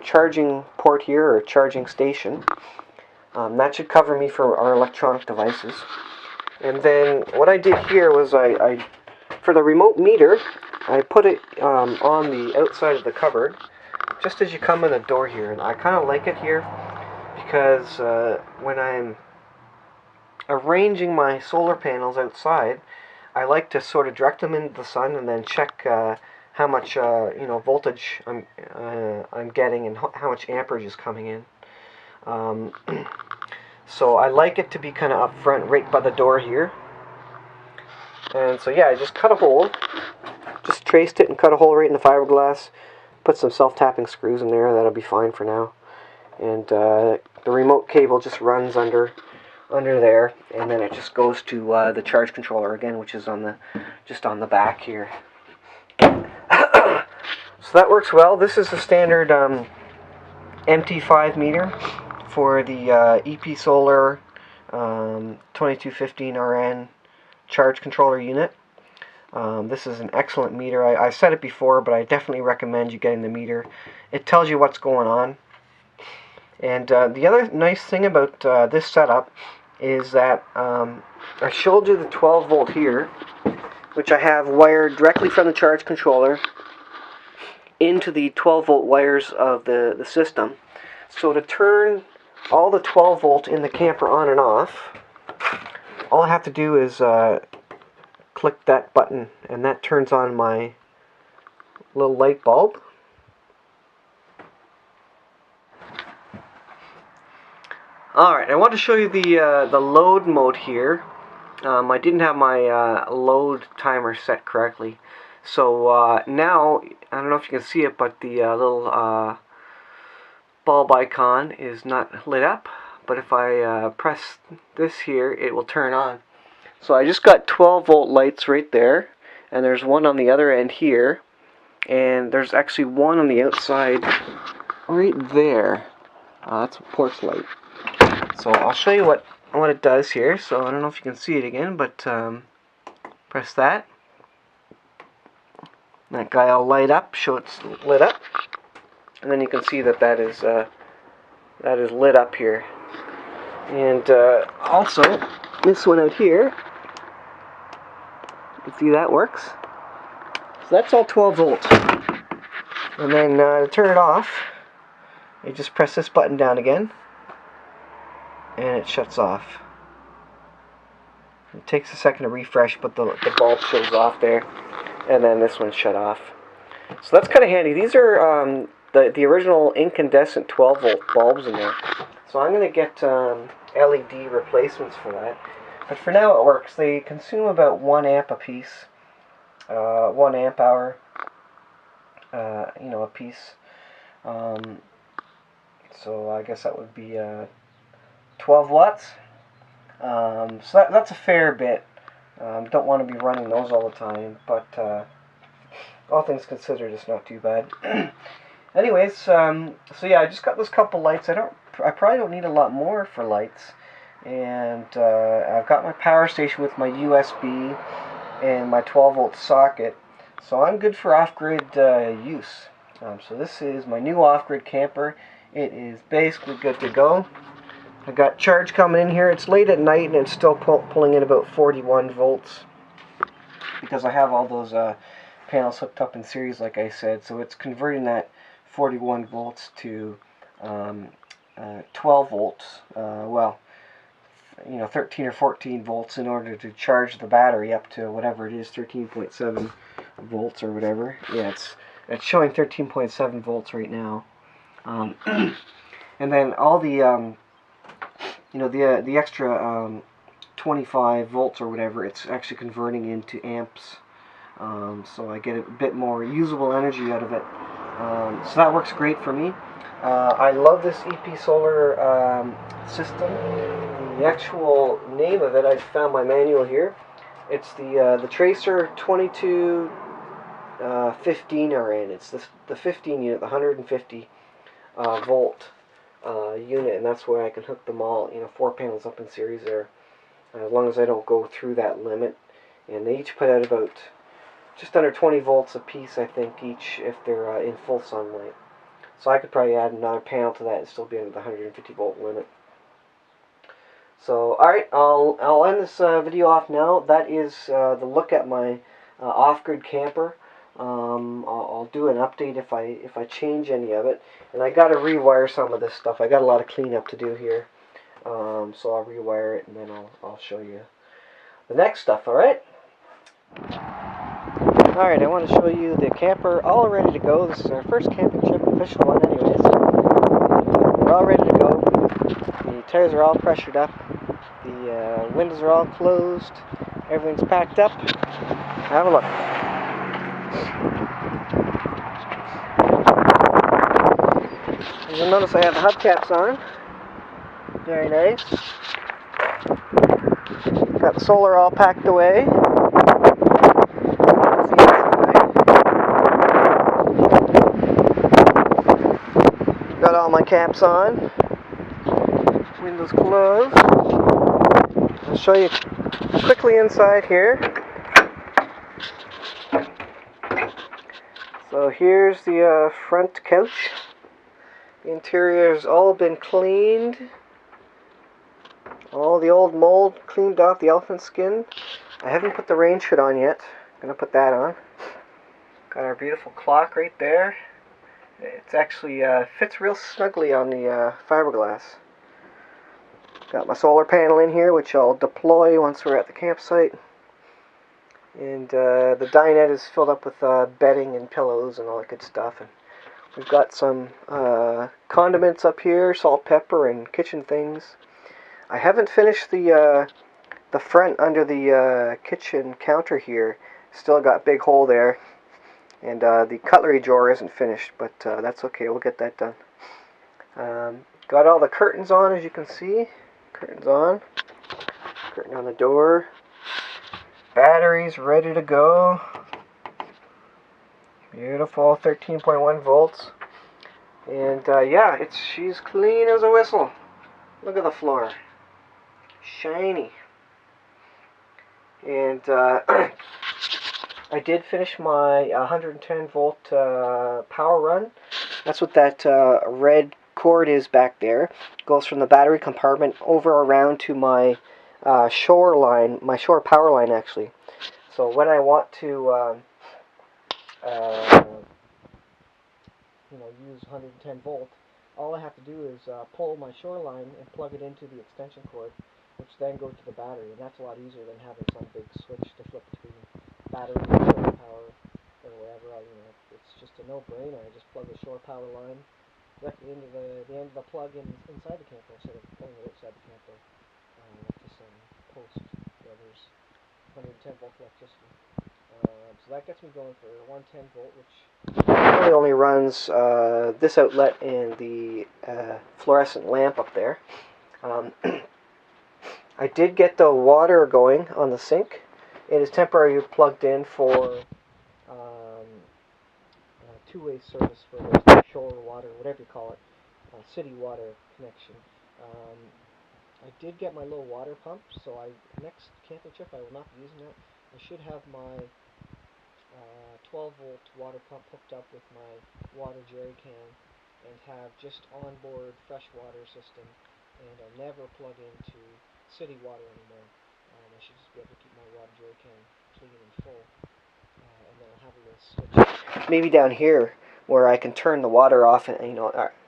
charging port here, or charging station. That should cover me for our electronic devices. And then what I did here was I for the remote meter, I put it on the outside of the cupboard, just as you come in the door here. And I kind of like it here because when I'm arranging my solar panels outside, I like to sort of direct them into the sun and then check how much voltage I'm getting and how much amperage is coming in. So I like it to be kind of up front, right by the door here. And so yeah, I just cut a hole, just traced it and cut a hole right in the fiberglass. Put some self-tapping screws in there. That'll be fine for now. And the remote cable just runs under there, and then it just goes to the charge controller again, which is just on the back here. So that works well. This is the standard MT5 meter for the EP Solar 2215RN charge controller unit. This is an excellent meter. I said it before, but I definitely recommend you getting the meter. It tells you what's going on. And the other nice thing about this setup is that I showed you the 12 volt here, which I have wired directly from the charge controller into the 12 volt wires of the system. So to turn all the 12 volt in the camper on and off, all I have to do is click that button, and that turns on my little light bulb. Alright, I want to show you the load mode here. I didn't have my load timer set correctly. So now, I don't know if you can see it, but the little bulb icon is not lit up. But if I press this here, it will turn on. So I just got 12 volt lights right there, and there's one on the other end here, and there's actually one on the outside right there. That's a porch light. So I'll show you what it does here. So I don't know if you can see it again, but press that. That guy will light up, show it's lit up, and then you can see that is lit up here. And also this one out here, you can see that works. So that's all 12 volts. And then to turn it off, you just press this button down again, and it shuts off. It takes a second to refresh, but the bulb shows off there, and then this one's shut off. So that's kind of handy. These are the original incandescent 12 volt bulbs in there. So I'm going to get LED replacements for that. But for now it works. They consume about 1 amp a piece, 1 amp hour, a piece. So I guess that would be 12 watts. So that's a fair bit. Don't want to be running those all the time, but all things considered, it's not too bad. Anyways, so yeah, I just got this couple lights. I probably don't need a lot more for lights. And I've got my power station with my USB and my 12 volt socket, so I'm good for off-grid use. So this is my new off-grid camper. it is basically good to go. I got charge coming in here. It's late at night and it's still pulling in about 41 volts because I have all those panels hooked up in series, like I said. So it's converting that 41 volts to 12 volts. 13 or 14 volts in order to charge the battery up to whatever it is, 13.7 volts or whatever. Yeah, it's showing 13.7 volts right now. And then all the the extra 25 volts or whatever, it's actually converting into amps. So I get a bit more usable energy out of it. So that works great for me. I love this EP Solar system. The actual name of it, I found my manual here. It's the Tracer 2215RN. It's the 15 unit, the 150 volt unit, and that's where I can hook them all, 4 panels up in series there, as long as I don't go through that limit. And they each put out about just under 20 volts a piece, I think, each, if they're in full sunlight. So I could probably add another panel to that and still be under the 150 volt limit. So, alright, I'll end this video off now. That is the look at my off-grid camper. I'll do an update if I change any of it. And I got to rewire some of this stuff. I got a lot of cleanup to do here. So I'll rewire it and then I'll show you the next stuff, alright? Alright, I want to show you the camper all ready to go. This is our first camping trip, official one anyways. We're all ready to go. The tires are all pressured up. The windows are all closed. Everything's packed up. Have a look. You'll notice I have the hubcaps on. Very nice. Got the solar all packed away. Let's see inside. Got all my caps on. Windows closed. I'll show you quickly inside here. So here's the front couch. The interior's all been cleaned. All the old mold cleaned off, the elephant skin. I haven't put the rain hood on yet. I'm gonna put that on. Got our beautiful clock right there. It's actually fits real snugly on the fiberglass. Got my solar panel in here, which I'll deploy once we're at the campsite. And the dinette is filled up with bedding and pillows and all that good stuff. And we've got some condiments up here, salt, pepper, and kitchen things. I haven't finished the front under the kitchen counter here. Still got a big hole there. And the cutlery drawer isn't finished, but that's okay. We'll get that done. Got all the curtains on, as you can see. Curtains on. Curtain on the door. Batteries ready to go. Beautiful, 13.1 volts. And yeah, she's clean as a whistle. Look at the floor. Shiny. And I did finish my 110 volt power run. That's what that red cord is back there. It goes from the battery compartment over around to my shore line, my shore power line actually. So when I want to use 110 volt, all I have to do is pull my shore line and plug it into the extension cord, which then goes to the battery, and that's a lot easier than having some big switch to flip between battery and shore power or whatever. It's just a no-brainer. I just plug the shore power line directly into the end of the plug inside the camper instead of pulling it outside the camper to some post where there's 110 volt electricity. So that gets me going for 110 volt, which really only runs this outlet and the fluorescent lamp up there. I did get the water going on the sink. It is temporarily plugged in for two-way service for the shore water, whatever you call it, city water connection. I did get my little water pump, so next camping trip I will not be using that. I should have my 12 volt water pump hooked up with my water jerry can and have just onboard freshwater system, and I'll never plug into city water anymore. I should just be able to keep my water jar can clean and full, and then I'll have a little switch maybe down here where I can turn the water off and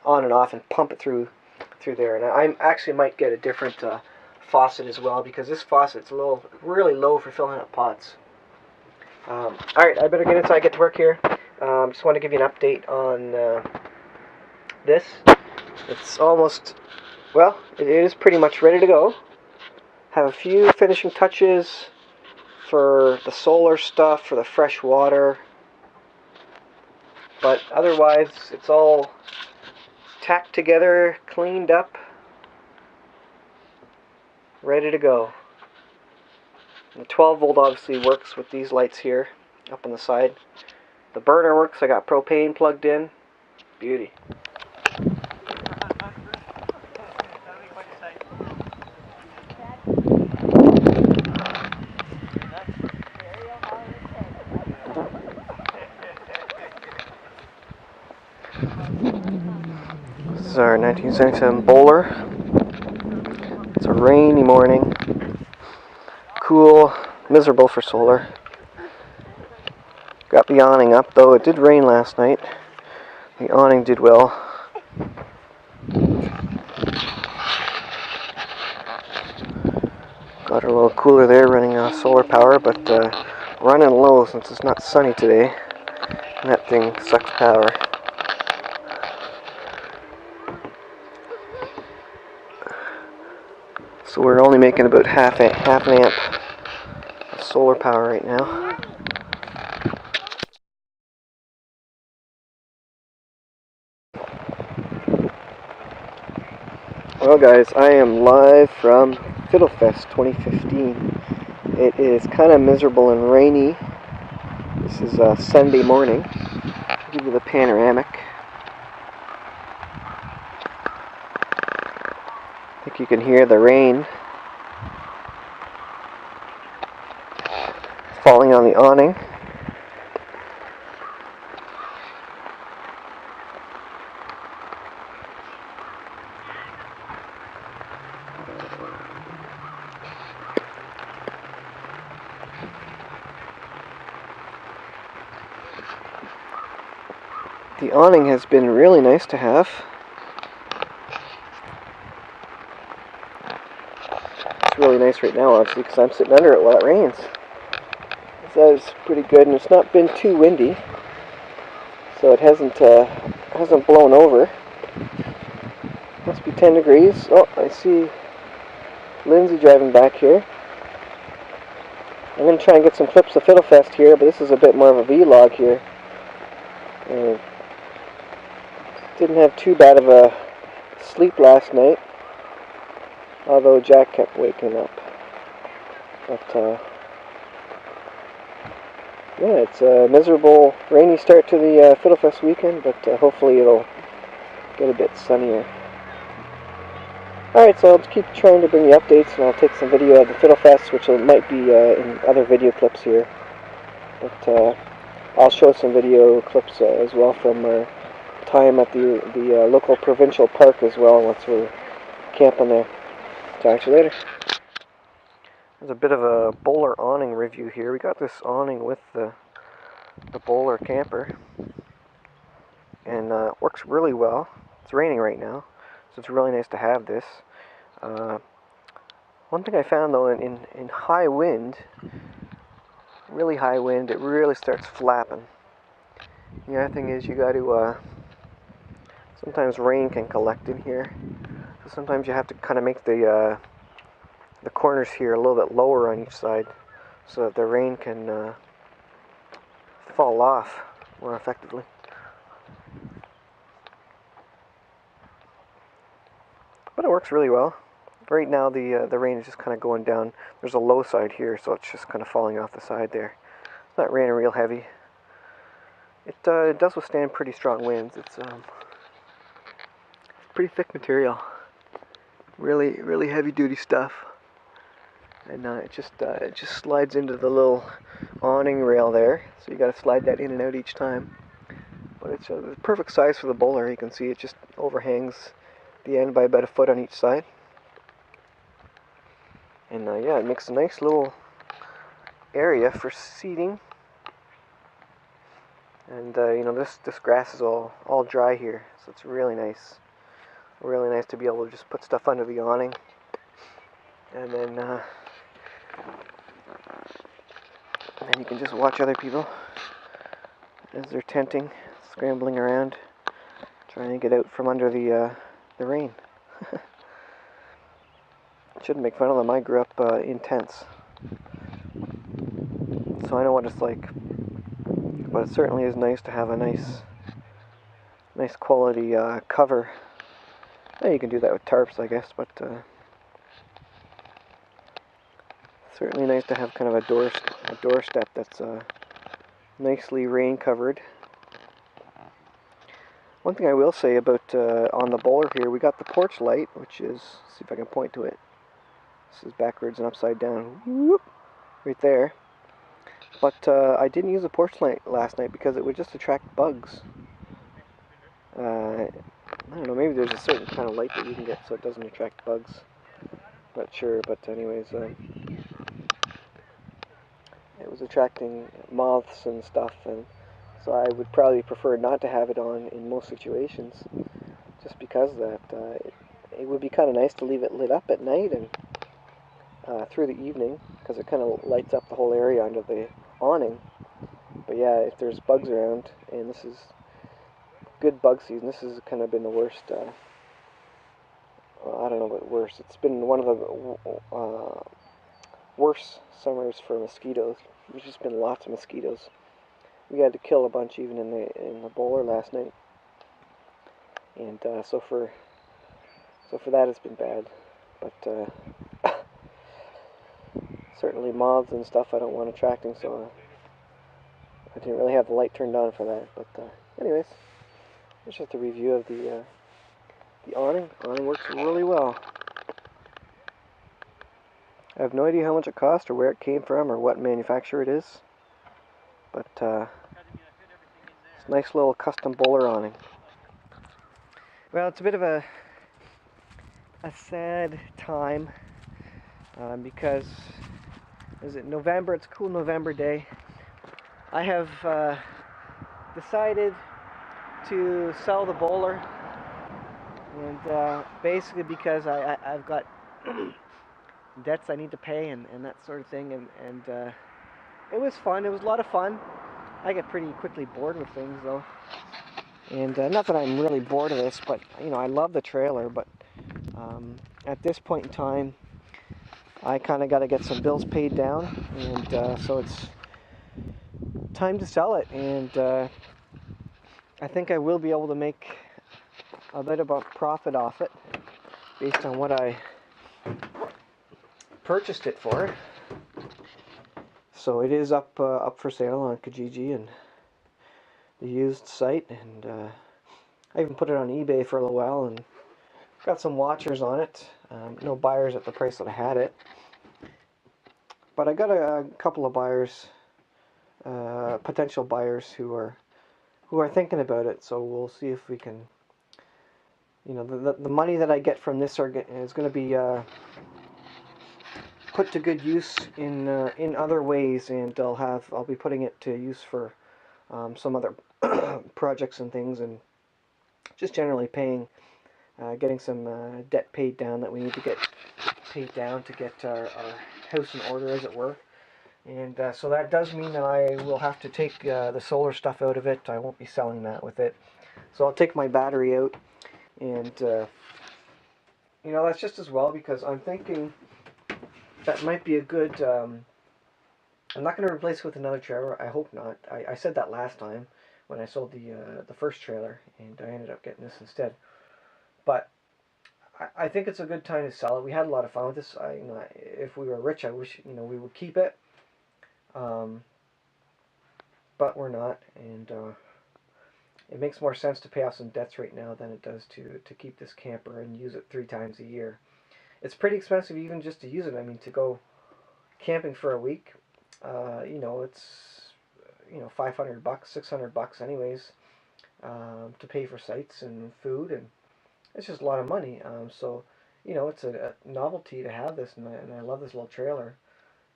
on and off and pump it through there. And I actually might get a different faucet as well, because this faucet's really low for filling up pots. All right, I better get inside, get to work here. Just want to give you an update on this. It's almost, well, it is pretty much ready to go. Have a few finishing touches for the solar stuff, for the fresh water, but otherwise it's all tacked together, cleaned up, ready to go. The 12 volt obviously works with these lights here up on the side. The burner works. I got propane plugged in. Beauty. This is our 1977 Boler. It's a rainy morning. Cool, miserable for solar. Got the awning up, though it did rain last night. The awning did well. Got a little cooler there running solar power, but running low since it's not sunny today. And that thing sucks power. So we're only making about half an amp of solar power right now. Well guys, I am live from Fiddlefest 2015. It is kind of miserable and rainy. This is Sunday morning. I'll give you the panoramic. I think you can hear the rain falling on the awning. The awning has been really nice to have. It's really nice right now, obviously, because I'm sitting under it while it rains. So it's pretty good, and it's not been too windy, so it hasn't blown over. Must be 10 degrees. Oh, I see Lindsay driving back here. I'm going to try and get some clips of Fiddlefest here, but this is a bit more of a vlog here. Didn't have too bad of a sleep last night, although Jack kept waking up. But yeah, it's a miserable, rainy start to the Fiddlefest weekend, but hopefully it'll get a bit sunnier. Alright, so I'll just keep trying to bring you updates, and I'll take some video of the Fiddlefest, which might be in other video clips here. But I'll show some video clips as well from our time at the local provincial park as well, once we're camping there. Talk to you later. There's a bit of a Boler awning review here. We got this awning with the Boler camper, and it works really well. It's raining right now, so it's really nice to have this. One thing I found though, in high wind, really high wind, it really starts flapping. The other thing is you got to sometimes rain can collect in here, so sometimes you have to kind of make the corners here a little bit lower on each side, so that the rain can fall off more effectively. But it works really well. Right now the rain is just kind of going down. There's a low side here, so it's just kind of falling off the side there. It's not raining real heavy. It does withstand pretty strong winds. It's pretty thick material. Really heavy duty stuff. And it just slides into the little awning rail there, so you got to slide that in and out each time. But it's the perfect size for the Boler. You can see it just overhangs the end by about a foot on each side. And yeah, it makes a nice little area for seating. And you know, this grass is all dry here, so it's really nice. Really nice to be able to just put stuff under the awning, and then you can just watch other people as they're tenting, scrambling around, trying to get out from under the rain. Shouldn't make fun of them. I grew up in tents, so I know what it's like. But it certainly is nice to have a nice quality cover. You can do that with tarps, I guess, but certainly nice to have kind of a doorstep that's nicely rain covered. One thing I will say about on the Boler here, we got the porch light, which is, see if I can point to it. This is backwards and upside down. Whoop, right there. But I didn't use the porch light last night because it would just attract bugs. I don't know, maybe there's a certain kind of light that you can get so it doesn't attract bugs. Not sure, but anyways, it was attracting moths and stuff, and so I would probably prefer not to have it on in most situations, just because of that. It would be kind of nice to leave it lit up at night and through the evening, because it kind of lights up the whole area under the awning. But yeah, if there's bugs around, and this is good bug season, this has kind of been the worst. Well, I don't know about worse. It's been one of the worst summers for mosquitoes. There's just been lots of mosquitoes. We had to kill a bunch even in the Boler last night, and so for that it's been bad. But certainly moths and stuff I don't want attracting, so I didn't really have the light turned on for that. But anyways, it's just a review of the awning. The awning works really well. I have no idea how much it cost or where it came from or what manufacturer it is, but it's a nice little custom Boler awning. Well, it's a bit of a sad time because is it November? It's a cool November day. I have decided to sell the Boler, and basically because I've got debts I need to pay and that sort of thing, and it was fun. It was a lot of fun. I get pretty quickly bored with things though, and not that I'm really bored of this, but you know, I love the trailer, but at this point in time I kind of got to get some bills paid down, and so it's time to sell it, and I think I will be able to make a bit of a profit off it based on what I purchased it for. So it is up for sale on Kijiji and the used site, and I even put it on eBay for a little while and got some watchers on it. No buyers at the price that I had it, but I got a couple of buyers, potential buyers who are thinking about it. So we'll see if we can, you know, the money that I get from this is going to be put to good use in other ways, and I'll be putting it to use for some other projects and things, and just generally getting some debt paid down that we need to get paid down to get our house in order, as it were. And so that does mean that I will have to take the solar stuff out of it. I won't be selling that with it. So I'll take my battery out, and you know, that's just as well, because I'm thinking that might be a good. I'm not going to replace it with another trailer. I hope not. I said that last time when I sold the first trailer, and I ended up getting this instead. But I think it's a good time to sell it. We had a lot of fun with this. You know, if we were rich, I wish, you know, we would keep it. But we're not, and it makes more sense to pay off some debts right now than it does to keep this camper and use it 3 times a year. It's pretty expensive even just to use it. I mean, to go camping for a week, you know, it's, you know, $500, $600 anyways. to pay for sites and food, and it's just a lot of money. So, it's a novelty to have this, and I love this little trailer.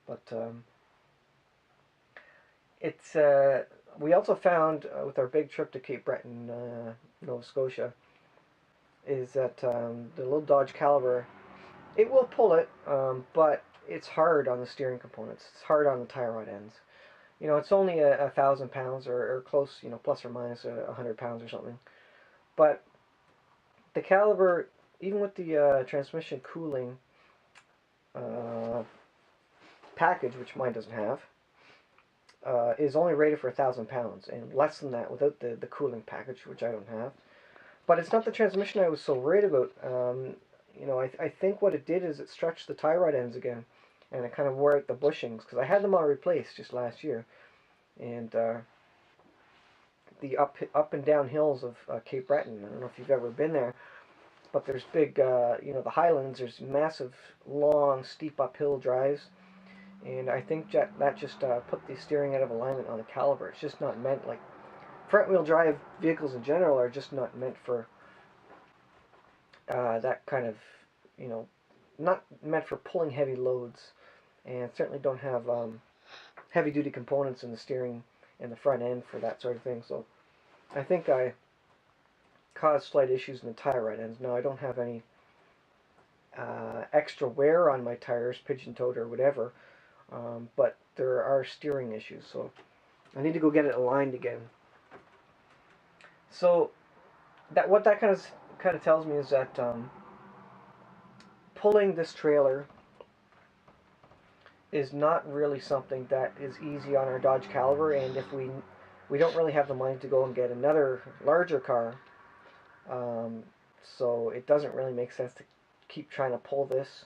But it's we also found with our big trip to Cape Breton, Nova Scotia, is that the little Dodge Caliber, it will pull it, but it's hard on the steering components. It's hard on the tie rod ends. It's only 1,000 pounds or close, plus or minus 100 pounds or something. But the Caliber, even with the transmission cooling package, which mine doesn't have, is only rated for 1,000 pounds, and less than that without the cooling package, which I don't have. But it's not the transmission I was so worried about. I think what it did is it stretched the tie rod ends again, and it kind of wore out the bushings, because I had them all replaced just last year. And the up and down hills of Cape Breton, I don't know if you've ever been there, but there's big, the highlands, there's massive, long, steep uphill drives, and I think that just put the steering out of alignment on the Caliber. It's just not meant, like, front-wheel drive vehicles in general are just not meant for that kind of, not meant for pulling heavy loads, and certainly don't have heavy-duty components in the steering and the front end for that sort of thing. So I think I caused slight issues in the tie rod ends. Now I don't have any extra wear on my tires, pigeon-toed or whatever, but there are steering issues, so I need to go get it aligned again. So what that kind of tells me is that pulling this trailer is not really something that is easy on our Dodge Caliber, and if we don't really have the money to go and get another larger car, so it doesn't really make sense to keep trying to pull this,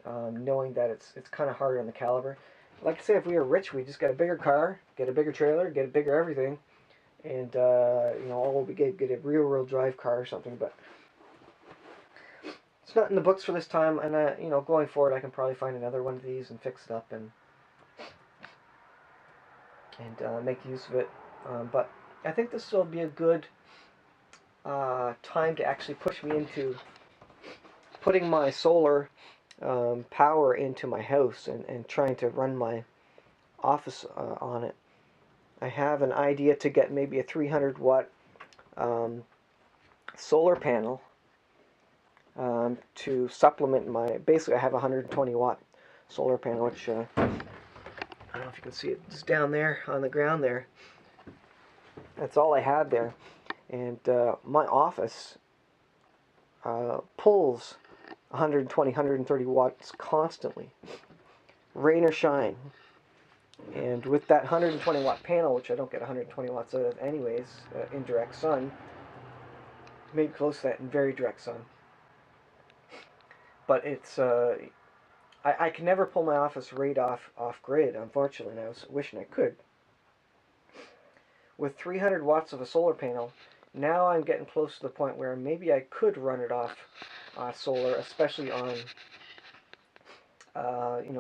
knowing that it's kind of harder on the Caliber. Like I say, if we were rich, we'd just get a bigger car, get a bigger trailer, get a bigger everything, and all we get a rear-wheel drive car or something. But it's not in the books for this time, and going forward, I can probably find another one of these and fix it up and make use of it. But I think this will be a good time to actually push me into putting my solar power into my house and trying to run my office on it. I have an idea to get maybe a 300 watt solar panel to supplement my. Basically, I have a 120 watt solar panel, which I don't know if you can see it. It's down there on the ground there. That's all I had there, and my office pulls 120, 130 watts constantly, rain or shine. And with that 120 watt panel, which I don't get 120 watts out of anyways, in direct sun, maybe close to that in very direct sun. But it's I can never pull my office right off grid, unfortunately, and I was wishing I could. With 300 watts of a solar panel, now I'm getting close to the point where maybe I could run it off solar, especially on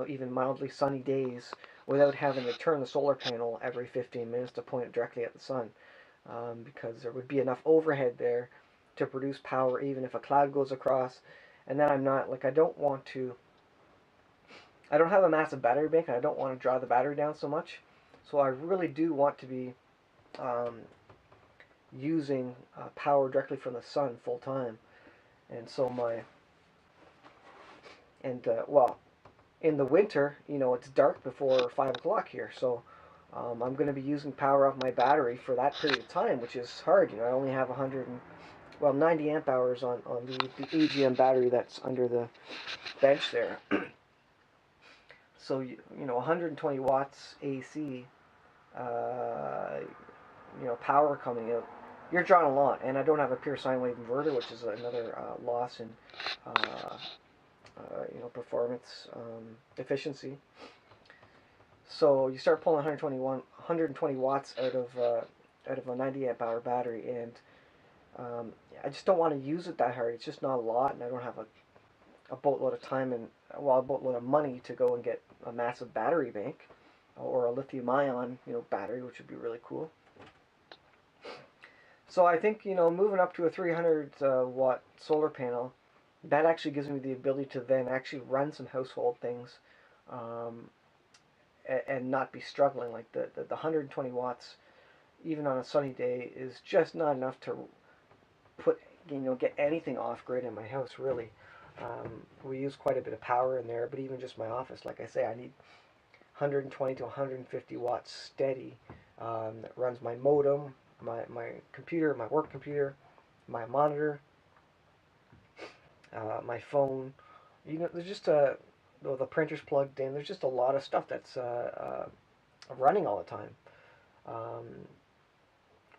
even mildly sunny days, without having to turn the solar panel every 15 minutes to point it directly at the sun, because there would be enough overhead there to produce power even if a cloud goes across. And then I don't have a massive battery bank, and I don't want to draw the battery down so much, so I really do want to be using power directly from the sun full time. And so in the winter, it's dark before 5 o'clock here, so I'm going to be using power off my battery for that period of time, which is hard. I only have 90 amp hours on the AGM battery that's under the bench there. So 120 watts AC, power coming out. You're drawing a lot, and I don't have a pure sine wave inverter, which is another loss in performance efficiency. So you start pulling 120 watts out of a 90 amp hour battery, and I just don't want to use it that hard. It's just not a lot, and I don't have a boatload of time and a boatload of money to go and get a massive battery bank or a lithium ion battery, which would be really cool. So I think, moving up to a 300 watt solar panel, that actually gives me the ability to then actually run some household things, um, and not be struggling. Like the 120 watts, even on a sunny day, is just not enough to put, get anything off grid in my house, really. We use quite a bit of power in there, but even just my office, like I say, I need 120 to 150 watts steady, that runs my modem, my computer, my work computer, my monitor, my phone. There's just the printer's plugged in. There's just a lot of stuff that's running all the time. Um,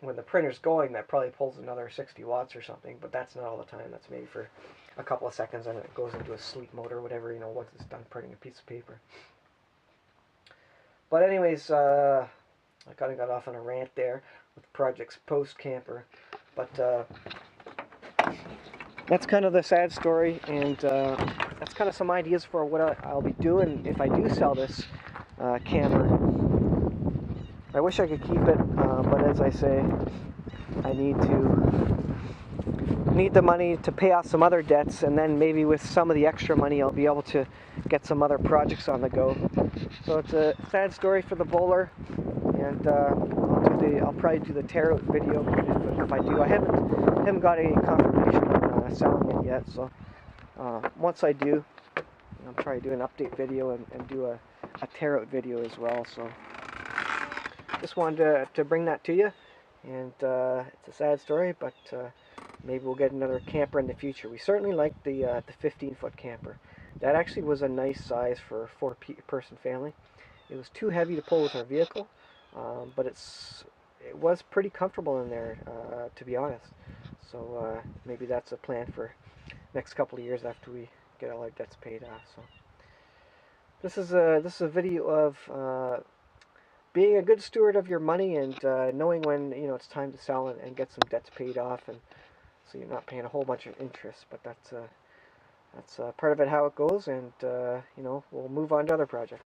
when the printer's going, that probably pulls another 60 watts or something, but that's not all the time. That's maybe for a couple of seconds, and it goes into a sleep mode or whatever, once it's done printing a piece of paper. But anyways, I kind of got off on a rant there with Projects Post Camper, but that's kind of the sad story, and that's kind of some ideas for what I'll be doing if I do sell this camper. I wish I could keep it, but as I say, I need the money to pay off some other debts, and then maybe with some of the extra money I'll be able to get some other projects on the go. So it's a sad story for the Boler, and I'll probably do the tear out video if I do. I haven't got any confirmation on selling it yet, so once I do, I'll probably do an update video and do a tear out video as well. So just wanted to bring that to you, and it's a sad story, but maybe we'll get another camper in the future. We certainly like the 15-foot camper. That actually was a nice size for a 4-person family. It was too heavy to pull with our vehicle, but it was pretty comfortable in there, to be honest. So maybe that's a plan for next couple of years after we get all our debts paid off. So this is a video of being a good steward of your money, and knowing when it's time to sell and get some debts paid off, and so you're not paying a whole bunch of interest. But that's part of it, how it goes, and we'll move on to other projects.